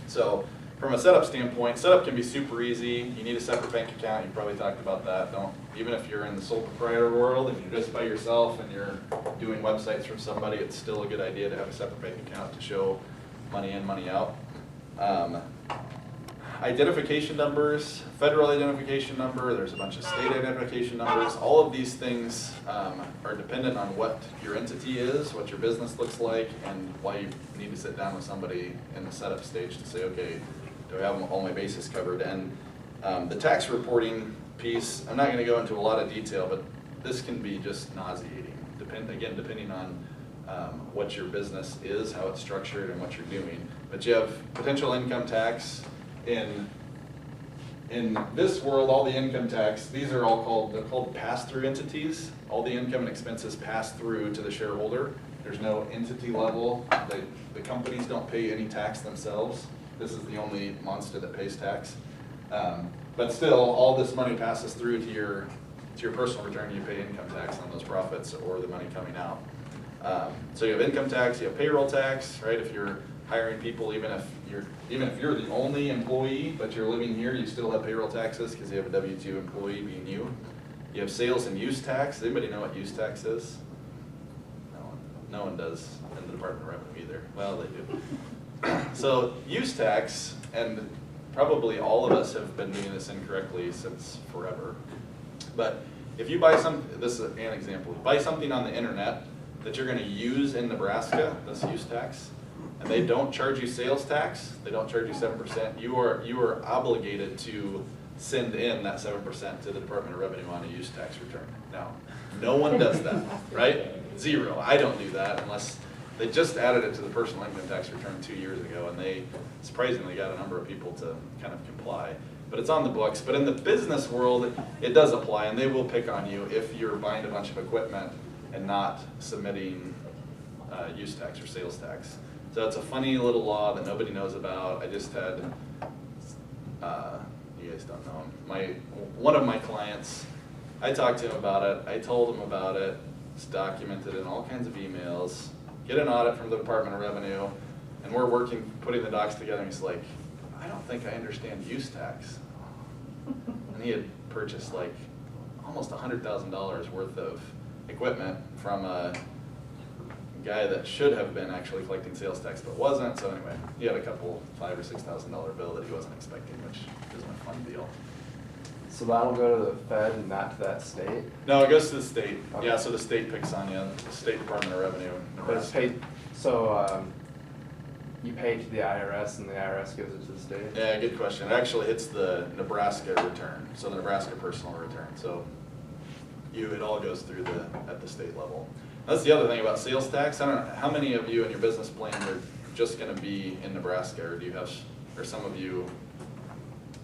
[SPEAKER 2] So from a setup standpoint, setup can be super easy. You need a separate bank account. You probably talked about that. Even if you're in the sole proprietor world and you're just by yourself and you're doing websites from somebody, it's still a good idea to have a separate bank account to show money in, money out. Identification numbers, federal identification number, there's a bunch of state identification numbers. All of these things are dependent on what your entity is, what your business looks like, and why you need to sit down with somebody in the setup stage to say, okay, do I have all my bases covered? And the tax reporting piece, I'm not going to go into a lot of detail, but this can be just nauseating, depending on what your business is, how it's structured, and what you're doing. But you have potential income tax. In this world, all the income tax, these are all they're called pass-through entities. All the income and expenses pass through to the shareholder. There's no entity level. The companies don't pay any tax themselves. This is the only monster that pays tax. But still, all this money passes through to your personal return. You pay income tax on those profits or the money coming out. So you have income tax, you have payroll tax, right? If you're hiring people, even if even if you're the only employee, but you're living here, you still have payroll taxes because you have a W-2 employee being you. You have sales and use tax. Does anybody know what use tax is? No one does in the Department of Revenue either. Well, they do. So use tax, and probably all of us have been doing this incorrectly since forever. But if you buy this is an example, buy something on the internet that you're going to use in Nebraska, that's use tax, and they don't charge you sales tax, they don't charge you 7%, you are obligated to send in that 7% to the Department of Revenue on a use tax return. Now, no one does that, right? Zero. I don't do that unless they just added it to the personal income tax return 2 years ago, and they surprisingly got a number of people to kind of comply. But it's on the books. But in the business world, it does apply, and they will pick on you if you're buying a bunch of equipment and not submitting use tax or sales tax. So it's a funny little law that nobody knows about. I just had, you guys don't know him, one of my clients, I talked to him about it, I told him about it, it's documented in all kinds of emails, get an audit from the Department of Revenue, and we're working, putting the docs together, and he's like, I don't think I understand use tax. And he had purchased like almost $100,000 worth of equipment from a guy that should have been actually collecting sales tax but wasn't. So anyway, he had a couple $5,000 or $6,000 bill that he wasn't expecting, which isn't a fun deal.
[SPEAKER 9] So that'll go to the Fed and not to that state?
[SPEAKER 2] No, it goes to the state.
[SPEAKER 9] Okay.
[SPEAKER 2] Yeah, so the state picks on you, the State Department of Revenue.
[SPEAKER 9] But it's paid, so you pay to the IRS and the IRS gives it to the state?
[SPEAKER 2] Yeah, good question. It actually hits the Nebraska return, so the Nebraska personal return. So it all goes through at the state level. That's the other thing about sales tax. I don't know, how many of you in your business plan are just going to be in Nebraska, or do you have, or some of you,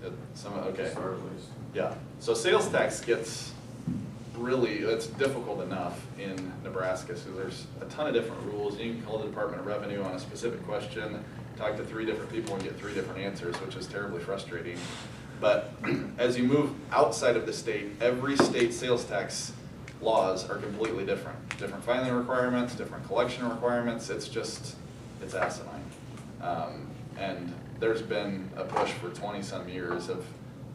[SPEAKER 2] okay.
[SPEAKER 3] Start at least.
[SPEAKER 2] Yeah, so sales tax gets it's difficult enough in Nebraska, so there's a ton of different rules. You can call the Department of Revenue on a specific question, talk to 3 different people and get 3 different answers, which is terribly frustrating. But as you move outside of the state, every state sales tax laws are completely different. Different filing requirements, different collection requirements, it's asinine. And there's been a push for 20-some years of,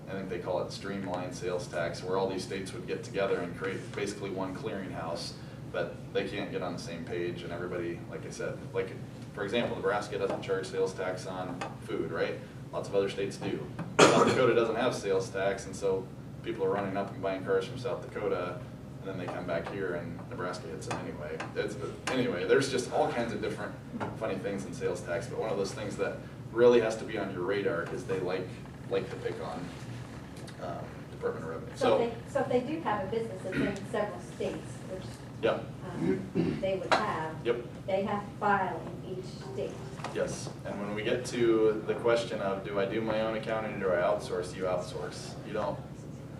[SPEAKER 2] I think they call it streamlined sales tax, where all these states would get together and create basically one clearinghouse, but they can't get on the same page, and everybody, like I said, like for example, Nebraska doesn't charge sales tax on food, right? Lots of other states do. South Dakota doesn't have sales tax, and so people are running up and buying cars from South Dakota, and then they come back here and Nebraska hits them anyway. Anyway, there's just all kinds of different funny things in sales tax, but one of those things that really has to be on your radar is they like to pick on Department of Revenue.
[SPEAKER 5] So if they do have a business that's in several states, which
[SPEAKER 2] yeah.
[SPEAKER 5] They would have,
[SPEAKER 2] Yep.
[SPEAKER 5] they have to file in each state.
[SPEAKER 2] Yes, and when we get to the question of do I do my own accounting or do I outsource, you outsource. You don't,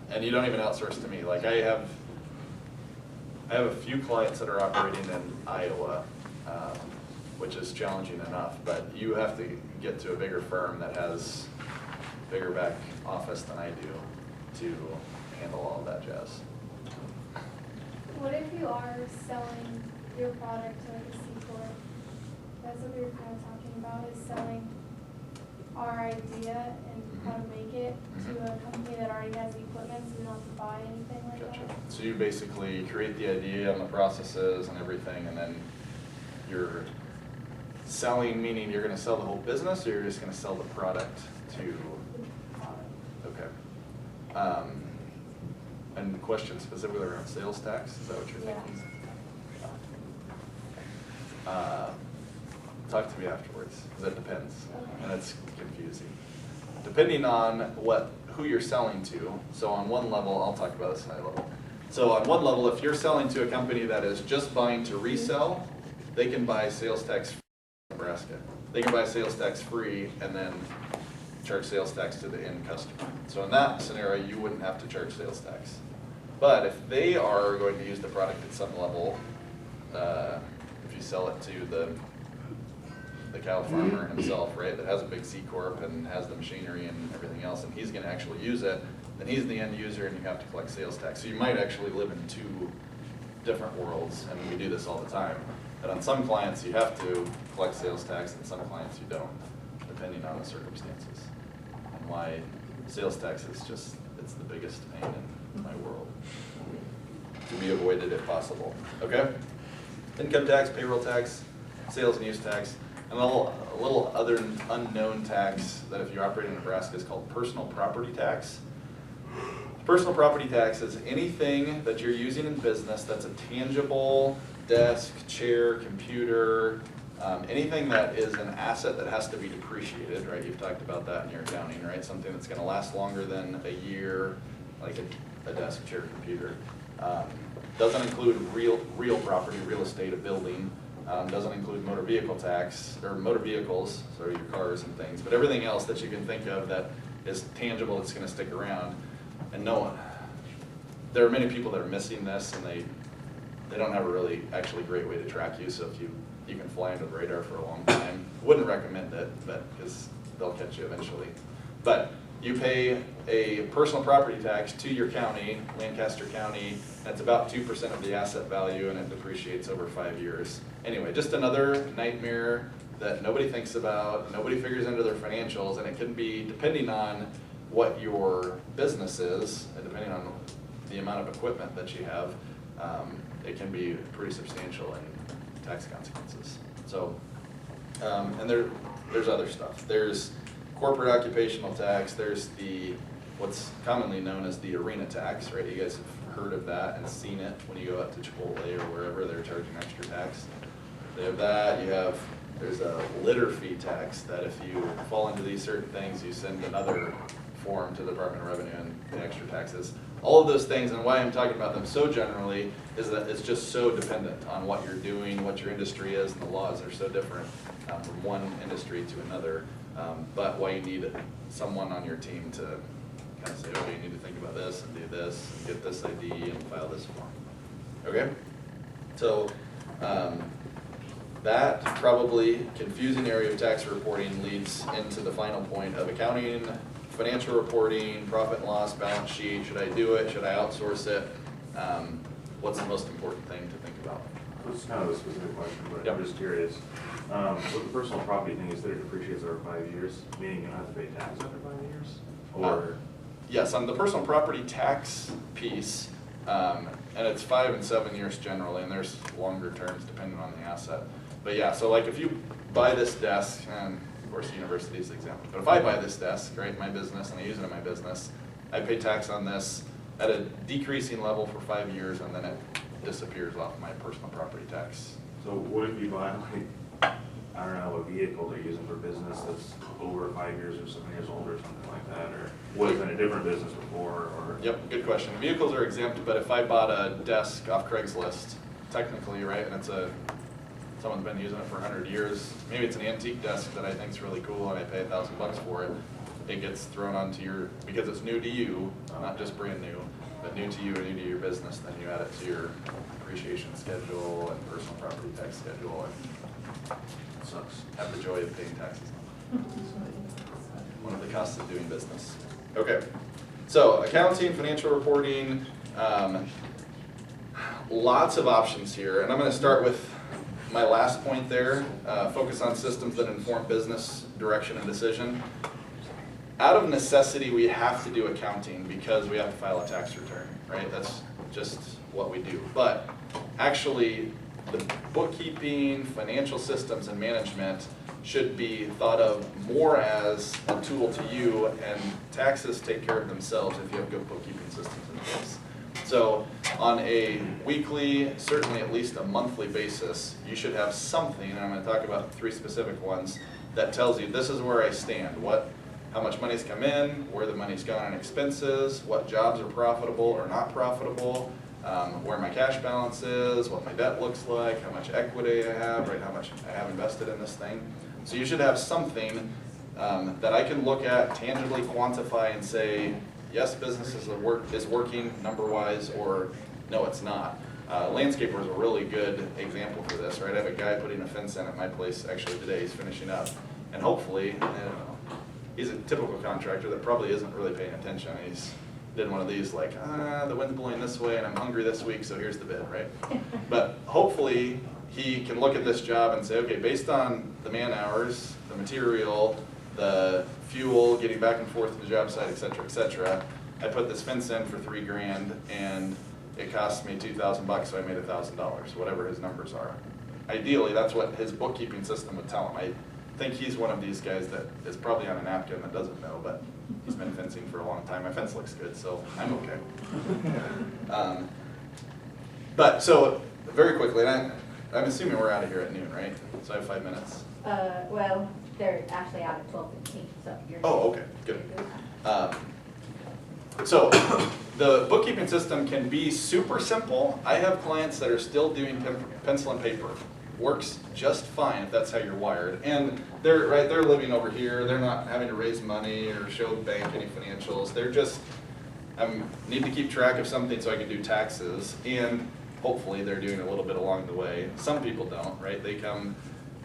[SPEAKER 2] and you don't even outsource to me. Like I have a few clients that are operating in Iowa, which is challenging enough, but you have to get to a bigger firm that has bigger back office than I do to handle all that jazz.
[SPEAKER 4] What if you are selling your product to like a C Corp? That's what we were kind of talking about, is selling our idea and how to make it to a company that already has the equipment, so we don't have to buy anything like
[SPEAKER 2] Gotcha.
[SPEAKER 4] that.
[SPEAKER 2] So you basically create the idea and the processes and everything, and then you're selling, meaning you're going to sell the whole business, or you're just going to sell the product to? Okay. And the question specifically around sales tax, is that what you're thinking? Talk to me afterwards, because that depends, and it's confusing. Depending on who you're selling to, so on one level, I'll talk about this high level. So on one level, if you're selling to a company that is just buying to resell, they can buy sales tax free in Nebraska. They can buy sales tax free and then charge sales tax to the end customer. So in that scenario, you wouldn't have to charge sales tax. But if they are going to use the product at some level, if you sell it to the cow farmer himself, right, that has a big C Corp and has the machinery and everything else, and he's going to actually use it, then he's the end user and you have to collect sales tax. So you might actually live in 2 different worlds, and we do this all the time. But on some clients you have to collect sales tax, and some clients you don't. depending on the circumstances. And why sales tax is just, it's the biggest pain in my world. To be avoided if possible, okay? Income tax, payroll tax, sales and use tax, and a little other unknown tax that if you operate in Nebraska is called personal property tax. Personal property tax is anything that you're using in business that's a tangible desk, chair, computer, anything that is an asset that has to be depreciated, right? You've talked about that in your accounting, right? Something that's gonna last longer than a year, like a desk, chair, computer. Doesn't include real property, real estate, a building. Doesn't include motor vehicle tax, or motor vehicles, so your cars and things, but everything else that you can think of that is tangible, that's gonna stick around. And no one, there are many people that are missing this, and they don't have a really actually great way to track you, so if you can fly under the radar for a long time. Wouldn't recommend it, but because they'll catch you eventually. But you pay a personal property tax to your county, Lancaster County, and it's about 2% of the asset value, and it depreciates over 5 years. Anyway, just another nightmare that nobody thinks about, nobody figures into their financials, and it can be, depending on what your business is, and depending on the amount of equipment that you have, it can be pretty substantial in tax consequences. So, and there's other stuff. There's corporate occupational tax. There's what's commonly known as the arena tax, right? You guys have heard of that and seen it when you go out to Chipotle or wherever they're charging extra tax. They have that. There's a litter fee tax that if you fall into these certain things, you send another form to the Department of Revenue and the extra taxes. All of those things, and why I'm talking about them so generally, is that it's just so dependent on what you're doing, what your industry is, and the laws are so different from one industry to another. But why you need someone on your team to kind of say, okay, you need to think about this and do this, and get this ID and file this form. Okay? So that probably confusing area of tax reporting leads into the final point of accounting, financial reporting, profit and loss, balance sheet. Should I do it? Should I outsource it? What's the most important thing to think about?
[SPEAKER 3] This is kind of a specific question, but
[SPEAKER 2] Yep.
[SPEAKER 3] I'm just curious. With the personal property thing, is that it depreciates over 5 years, meaning you don't have to pay tax after 5 years? Or?
[SPEAKER 2] Yes, on the personal property tax piece, and it's 5 and 7 years generally, and there's longer terms depending on the asset. But yeah, so like if you buy this desk, and of course university is the example, but if I buy this desk, right, in my business, and I use it in my business, I pay tax on this at a decreasing level for 5 years, and then it disappears off my personal property tax.
[SPEAKER 3] So what if you buy, like, I don't know, a vehicle they're using for business that's over 5 years or 7 years old or something like that, or was in a different business before, or?
[SPEAKER 2] Yep, good question. Vehicles are exempt, but if I bought a desk off Craigslist, technically, right, and someone's been using it for 100 years, maybe it's an antique desk that I think is really cool and I pay $1,000 for it, it gets thrown onto because it's new to you, not just brand new, but new to you or new to your business, then you add it to your depreciation schedule and personal property tax schedule, and
[SPEAKER 3] Sucks.
[SPEAKER 2] have the joy of paying taxes. One of the costs of doing business. Okay, so accounting, financial reporting, lots of options here, and I'm going to start with my last point there, focus on systems that inform business direction and decision. Out of necessity, we have to do accounting because we have to file a tax return, right? That's just what we do. But actually, the bookkeeping, financial systems, and management should be thought of more as a tool to you, and taxes take care of themselves if you have good bookkeeping systems in place. So on a weekly, certainly at least a monthly basis, you should have something, and I'm going to talk about 3 specific ones, that tells you this is where I stand, how much money's come in, where the money's gone on expenses, what jobs are profitable or not profitable, where my cash balance is, what my debt looks like, how much equity I have, right, how much I have invested in this thing. So you should have something that I can look at, tangibly quantify, and say, yes, business is working number-wise, or no, it's not. Landscaper is a really good example for this, right? I have a guy putting a fence in at my place actually today. He's finishing up, and hopefully, I don't know, he's a typical contractor that probably isn't really paying attention. He's did one of these like, the wind's blowing this way, and I'm hungry this week, so here's the bid, right? But hopefully, he can look at this job and say, okay, based on the man hours, the material, the fuel, getting back and forth to the job site, et cetera, et cetera. I put this fence in for $3 grand and it cost me $2,000, so I made $1,000, whatever his numbers are. Ideally, that's what his bookkeeping system would tell him. I think he's one of these guys that is probably on a napkin that doesn't know, but he's been fencing for a long time. My fence looks good, so I'm okay. But so, very quickly, and I'm assuming we're out of here at noon, right? So I have 5 minutes.
[SPEAKER 5] Well, they're actually out at 12:15, so you're.
[SPEAKER 2] Oh, okay, good. So the bookkeeping system can be super simple. I have clients that are still doing pencil and paper. Works just fine if that's how you're wired. And they're living over here. They're not having to raise money or show the bank any financials. They're just, need to keep track of something so I can do taxes. And hopefully they're doing a little bit along the way. Some people don't, right? They come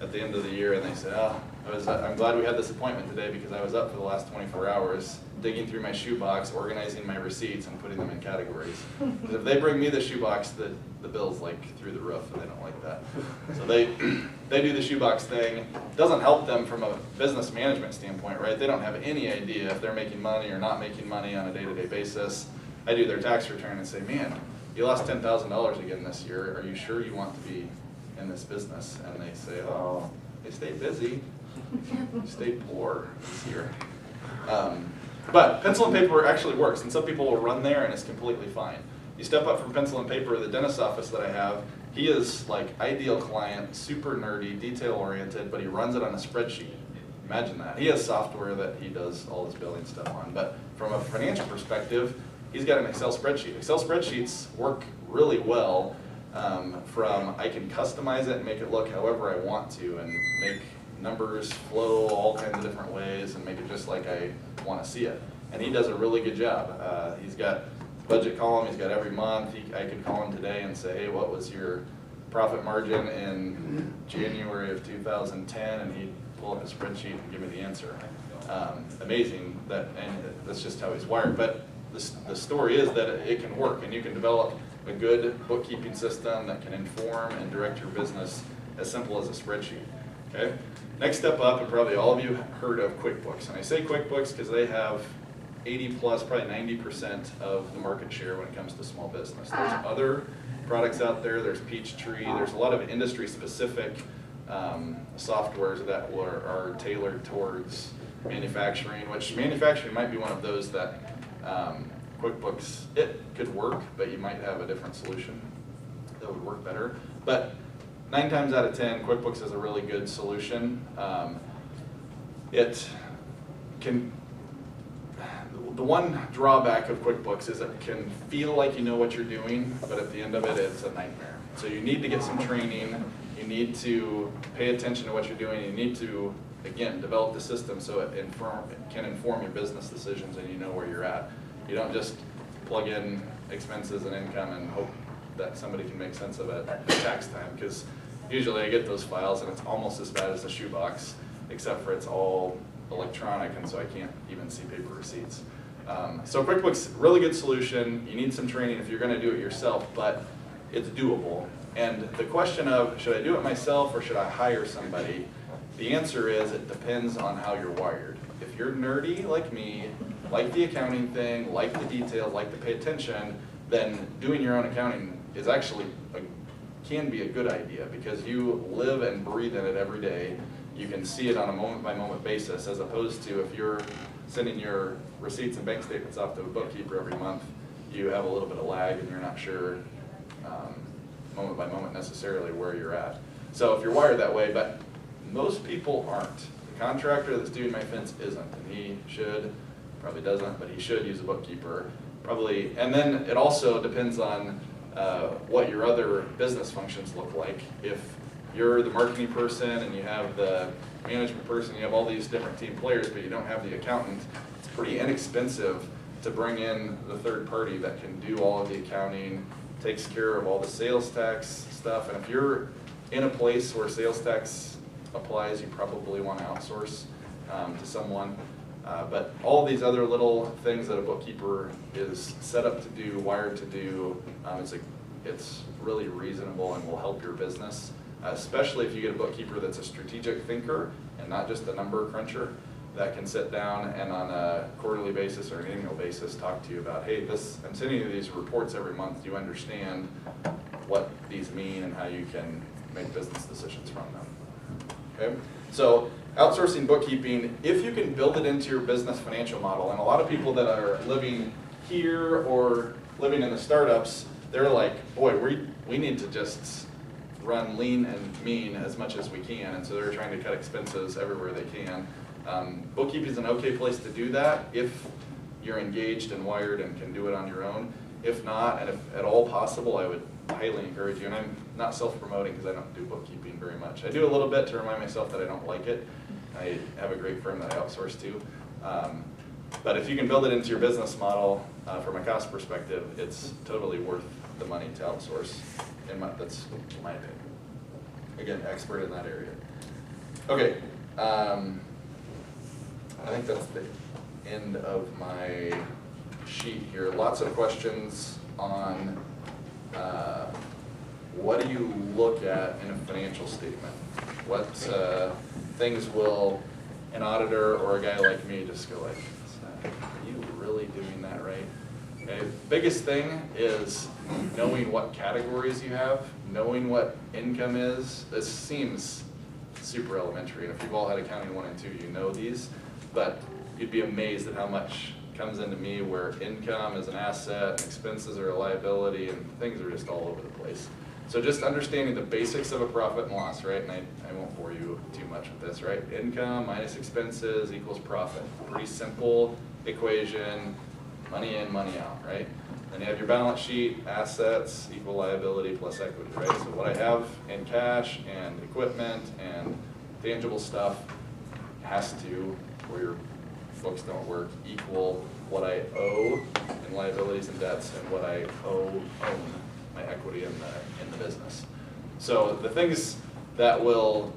[SPEAKER 2] at the end of the year and they say, oh, I'm glad we had this appointment today because I was up for the last 24 hours digging through my shoebox, organizing my receipts and putting them in categories. Because if they bring me the shoebox, the bill's like through the roof and they don't like that. So they do the shoebox thing. Doesn't help them from a business management standpoint, right? They don't have any idea if they're making money or not making money on a day-to-day basis. I do their tax return and say, man, you lost $10,000 again this year. Are you sure you want to be in this business? And they say, oh, they stay busy, stay poor this year. But pencil and paper actually works, and some people will run there and it's completely fine. You step up from pencil and paper, the dentist office that I have, he is like ideal client, super nerdy, detail oriented, but he runs it on a spreadsheet. Imagine that. He has software that he does all his billing stuff on, but from a financial perspective, he's got an Excel spreadsheet. Excel spreadsheets work really well from I can customize it and make it look however I want to and make numbers flow all kinds of different ways and make it just like I want to see it. And he does a really good job. He's got budget column, he's got every month. I could call him today and say, hey, what was your profit margin in January of 2010? And he'd pull up his spreadsheet and give me the answer. Amazing, and that's just how he's wired. But the story is that it can work, and you can develop a good bookkeeping system that can inform and direct your business as simple as a spreadsheet. Okay? Next step up, and probably all of you heard of QuickBooks. And I say QuickBooks because they have 80 plus, probably 90% of the market share when it comes to small business. There's other products out there. There's Peachtree. There's a lot of industry-specific softwares that are tailored towards manufacturing, which manufacturing might be one of those that QuickBooks, it could work, but you might have a different solution that would work better. But 9 times out of 10, QuickBooks is a really good solution. The one drawback of QuickBooks is it can feel like you know what you're doing, but at the end of it, it's a nightmare. So you need to get some training. You need to pay attention to what you're doing. You need to, again, develop the system so it can inform your business decisions and you know where you're at. You don't just plug in expenses and income and hope that somebody can make sense of it at tax time, because usually I get those files and it's almost as bad as a shoebox, except for it's all electronic and so I can't even see paper receipts. So QuickBooks, really good solution. You need some training if you're going to do it yourself, but it's doable. And the question of, should I do it myself or should I hire somebody? The answer is, it depends on how you're wired. If you're nerdy like me, like the accounting thing, like the details, like to pay attention, then doing your own accounting is actually can be a good idea because you live and breathe in it every day. You can see it on a moment-by-moment basis, as opposed to if you're sending your receipts and bank statements off to a bookkeeper every month, you have a little bit of lag and you're not sure moment by moment necessarily where you're at. So if you're wired that way, but most people aren't. The contractor that's doing my fence isn't, and he should, probably doesn't, but he should use a bookkeeper. Probably, and then it also depends on what your other business functions look like. If you're the marketing person and you have the management person, you have all these different team players, but you don't have the accountant, it's pretty inexpensive to bring in the third party that can do all of the accounting, takes care of all the sales tax stuff. And if you're in a place where sales tax applies, you probably want to outsource to someone. But all these other little things that a bookkeeper is set up to do, wired to do, it's really reasonable and will help your business, especially if you get a bookkeeper that's a strategic thinker and not just a number cruncher. that can sit down and on a quarterly basis or an annual basis talk to you about, hey, I'm sending you these reports every month. Do you understand what these mean and how you can make business decisions from them? Okay, so outsourcing bookkeeping, if you can build it into your business financial model, and a lot of people that are living here or living in the startups, they're like, boy, we need to just run lean and mean as much as we can, and so they're trying to cut expenses everywhere they can. Bookkeeping is an okay place to do that if you're engaged and wired and can do it on your own. If not, and if at all possible, I would highly encourage you, and I'm not self-promoting because I don't do bookkeeping very much. I do a little bit to remind myself that I don't like it. I have a great firm that I outsource to. But if you can build it into your business model, from a cost perspective, it's totally worth the money to outsource. That's my opinion. Again, expert in that area. Okay, I think that's the end of my sheet here. Lots of questions on what do you look at in a financial statement? What things will an auditor or a guy like me just go like, are you really doing that right? Okay. Biggest thing is knowing what categories you have, knowing what income is. This seems super elementary, and if you've all had accounting 1 and 2, you know these, but you'd be amazed at how much comes into me where income is an asset, and expenses are a liability, and things are just all over the place. So just understanding the basics of a profit and loss, right? And I won't bore you too much with this, right? Income minus expenses equals profit. Pretty simple equation, money in, money out, right? Then you have your balance sheet, assets equal liability plus equity, right? So what I have in cash and equipment and tangible stuff has to, where your books don't work, equal what I owe in liabilities and debts and what I own, my equity in the business. So the things that will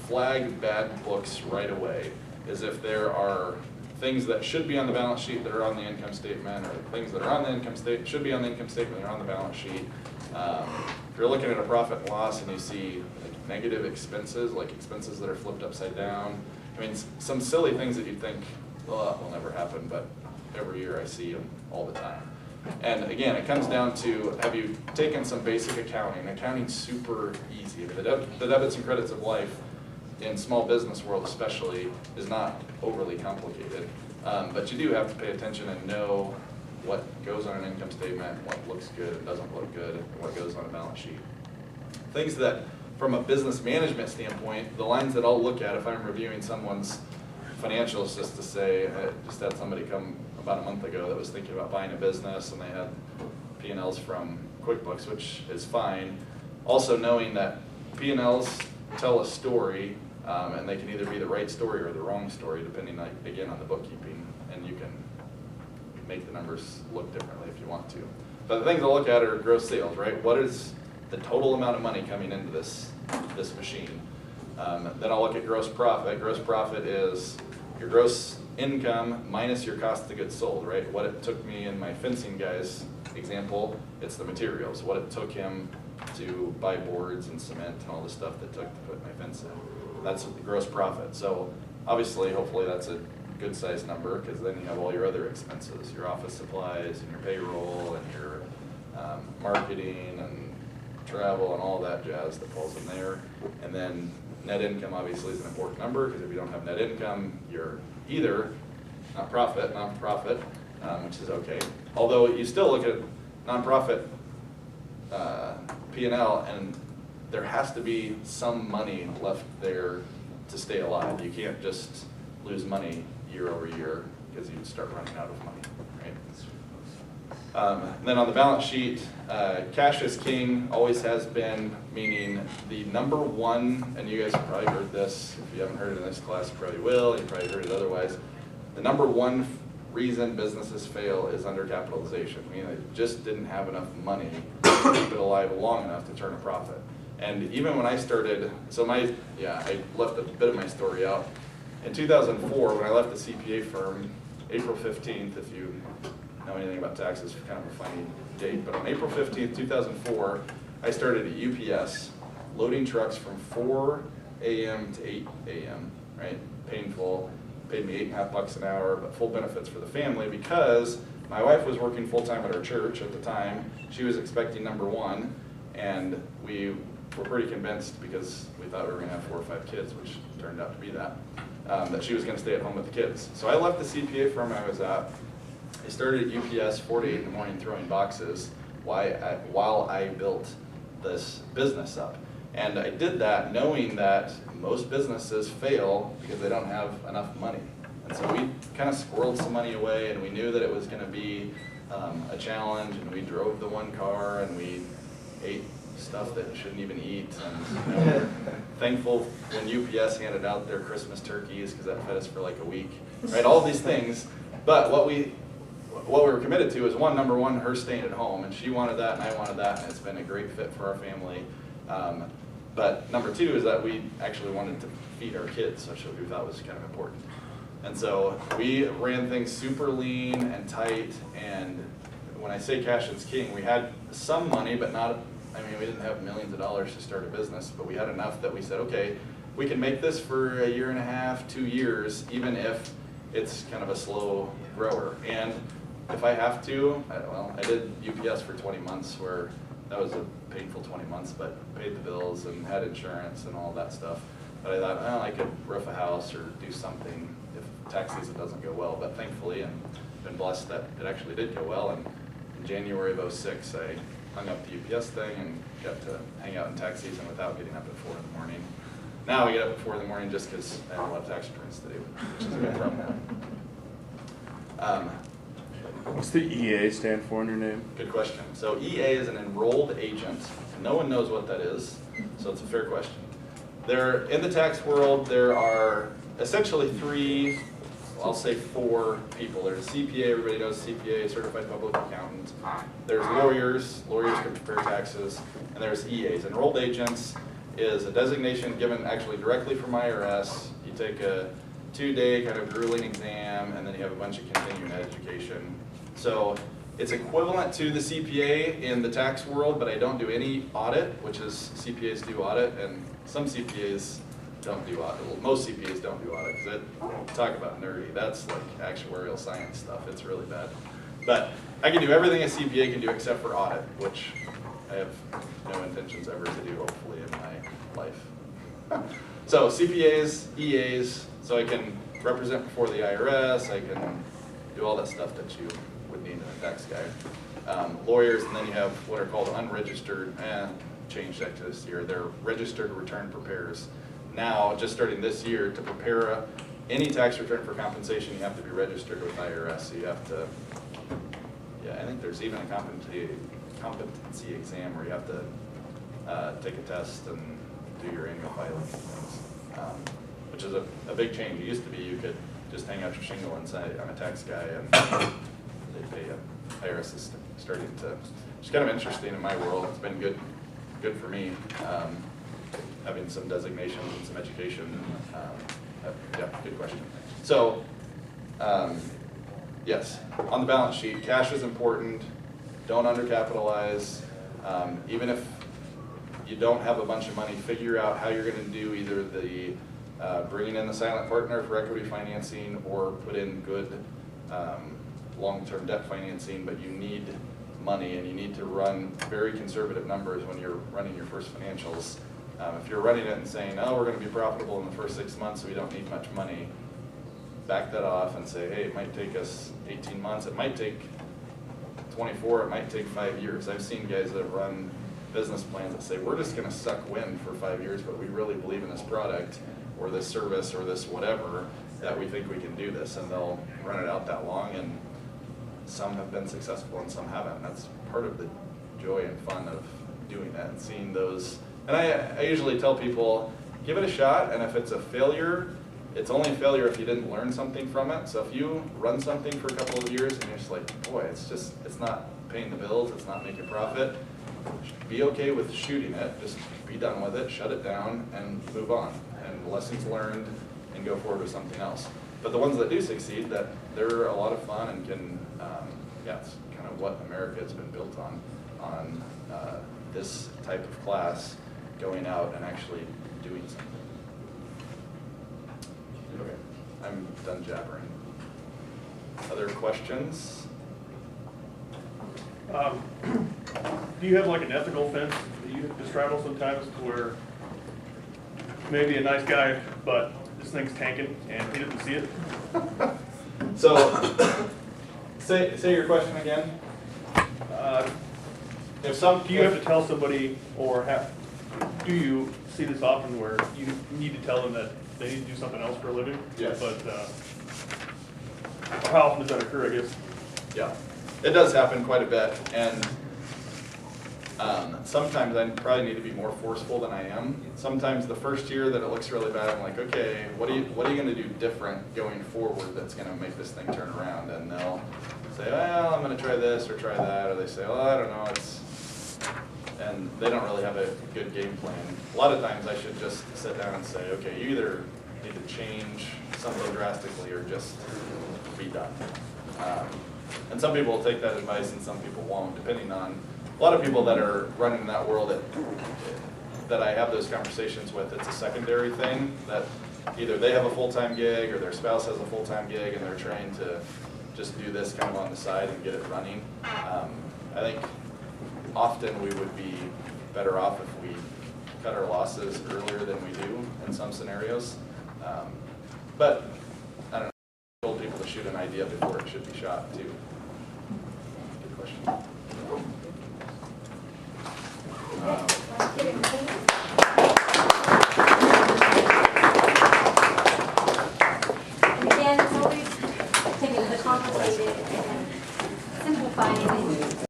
[SPEAKER 2] flag bad books right away is if there are things that should be on the balance sheet that are on the income statement, or things that are on the income statement, should be on the income statement, that are on the balance sheet. If you're looking at a profit and loss and you see like negative expenses, like expenses that are flipped upside down, I mean, some silly things that you'd think, well, that will never happen, but every year I see them all the time. And again, it comes down to, have you taken some basic accounting? Accounting's super easy. I mean, the debits and credits of life, in small business world especially, is not overly complicated. But you do have to pay attention and know what goes on an income statement, what looks good and doesn't look good, and what goes on a balance sheet. Things that, from a business management standpoint, the lines that I'll look at if I'm reviewing someone's financials, just to say, I just had somebody come about a month ago that was thinking about buying a business, and they had P&Ls from QuickBooks, which is fine. Also knowing that P&Ls tell a story, and they can either be the right story or the wrong story, depending, again, on the bookkeeping, and you can make the numbers look differently if you want to. But the things I'll look at are gross sales, right? What is the total amount of money coming into this machine? Then I'll look at gross profit. Gross profit is your gross income minus your cost of goods sold, right? What it took me in my fencing guy's example, it's the materials. What it took him to buy boards and cement and all the stuff that took to put my fence in. That's the gross profit. So obviously, hopefully that's a good sized number, because then you have all your other expenses, your office supplies and your payroll and your marketing and travel and all that jazz that falls in there. And then net income obviously is an important number, because if you don't have net income, you're either non-profit, which is okay. Although you still look at non-profit P&L, and there has to be some money left there to stay alive. You can't just lose money year over year, because you'd start running out of money, right? Then on the balance sheet, cash is king, always has been, meaning the number one, and you guys have probably heard this, if you haven't heard it in this class, you probably will, you probably heard it otherwise, the number one reason businesses fail is undercapitalization, meaning they just didn't have enough money to keep it alive long enough to turn a profit. And even when I started, so I left a bit of my story out. In 2004, when I left the CPA firm, April 15th, if you know anything about taxes, kind of a funny date, but on April 15th, 2004, I started at UPS, loading trucks from 4 a.m. to 8 a.m., right? Painful. paid me $8.50 an hour, but full benefits for the family because my wife was working full-time at our church at the time. She was expecting number 1, and we were pretty convinced because we thought we were gonna have 4 or 5 kids, which turned out to be that she was gonna stay at home with the kids. So I left the CPA firm I was at. I started at UPS 4 to 8 in the morning throwing boxes while I built this business up. And I did that knowing that most businesses fail because they don't have enough money. And so we kind of squirreled some money away, and we knew that it was going to be a challenge, and we drove the one car, and we ate stuff that we shouldn't even eat. And thankful when UPS handed out their Christmas turkeys because that fed us for like a week. Right, all these things. But what we were committed to is number one, her staying at home, and she wanted that, and I wanted that, and it's been a great fit for our family. But number 2 is that we actually wanted to feed our kids, which we thought was kind of important. And so we ran things super lean and tight, and when I say cash is king, we had some money, but not, I mean, we didn't have millions of dollars to start a business, but we had enough that we said, okay, we can make this for a year and a half, 2 years, even if it's kind of a slow grower. And if I have to, I did UPS for 20 months where that was a painful 20 months, but paid the bills and had insurance and all that stuff. But I thought, well, I could roof a house or do something if tax season doesn't go well. But thankfully, and been blessed that it actually did go well. And in January of '06, I hung up the UPS thing and got to hang out in tax season without getting up at 4 in the morning. Now I get up at 4 in the morning just because I have a lot of tax returns to do, which is a good problem.
[SPEAKER 10] What's the EA stand for in your name?
[SPEAKER 2] Good question. So EA is an enrolled agent. No one knows what that is, so it's a fair question. In the tax world, there are essentially 3, I'll say 4 people. There's a CPA, everybody knows CPA, certified public accountant. There's lawyers can prepare taxes, and there's EAs. Enrolled agents is a designation given actually directly from IRS. You take a 2-day kind of grueling exam, and then you have a bunch of continuing education. So it's equivalent to the CPA in the tax world, but I don't do any audit, which is CPAs do audit, and some CPAs don't do audit. Well, most CPAs don't do audit, because talk about nerdy. That's like actuarial science stuff. It's really bad. But I can do everything a CPA can do except for audit, which I have no intentions ever to do, hopefully, in my life. So CPAs, EAs, so I can represent before the IRS, I can do all that stuff that you would need in a tax guy. Lawyers, and then you have what are called unregistered, changed that to this year, they're registered return preparers. Now, just starting this year, to prepare any tax return for compensation, you have to be registered with IRS, so you have to, I think there's even a competency exam where you have to take a test and do your annual filing and things, which is a big change. It used to be you could just hang out your shingle and say, I'm a tax guy, and they pay IRS is starting to, it's kind of interesting in my world. It's been good for me, having some designations and some education. Yeah, good question. So, yes, on the balance sheet, cash is important. Don't undercapitalize. Even if you don't have a bunch of money, figure out how you're going to do either the bringing in the silent partner for equity financing or put in good long-term debt financing, but you need money and you need to run very conservative numbers when you're running your first financials. If you're running it and saying, oh, we're going to be profitable in the first 6 months, so we don't need much money, back that off and say, hey, it might take us 18 months, it might take 24, it might take 5 years. I've seen guys that run business plans that say, we're just going to suck wind for 5 years, but we really believe in this product or this service or this whatever, that we think we can do this, and they'll run it out that long, and some have been successful and some haven't. That's part of the joy and fun of doing that and seeing those. And I usually tell people, give it a shot, and if it's a failure, it's only a failure if you didn't learn something from it. So if you run something for a couple of years and you're just like, boy, it's not paying the bills, it's not making profit, be okay with shooting it, just be done with it, shut it down, and move on. And lessons learned, and go forward with something else. But the ones that do succeed, that they're a lot of fun and can, it's kind of what America has been built on this type of class, going out and actually doing something. Okay. I'm done jabbering. Other questions?
[SPEAKER 6] Do you have like an ethical fence that you straddle sometimes to where maybe a nice guy, but this thing's tanking and he didn't see it?
[SPEAKER 2] So, say your question again.
[SPEAKER 6] Do you have to tell somebody, or do you see this often where you need to tell them that they need to do something else for a living?
[SPEAKER 2] Yes.
[SPEAKER 6] But, how often does that occur, I guess?
[SPEAKER 2] Yeah, it does happen quite a bit, and sometimes I probably need to be more forceful than I am. Sometimes the first year that it looks really bad, I'm like, okay, what are you going to do different going forward that's going to make this thing turn around? And they'll say, well, I'm going to try this or try that, or they say, well, I don't know, and they don't really have a good game plan. A lot of times I should just sit down and say, okay, you either need to change something drastically or just be done. And some people will take that advice and some people won't, depending on, a lot of people that are running in that world that I have those conversations with, it's a secondary thing, that either they have a full-time gig or their spouse has a full-time gig and they're trying to just do this kind of on the side and get it running. I think often we would be better off if we cut our losses earlier than we do in some scenarios. But I don't know, I told people to shoot an idea before it should be shot too. Good question.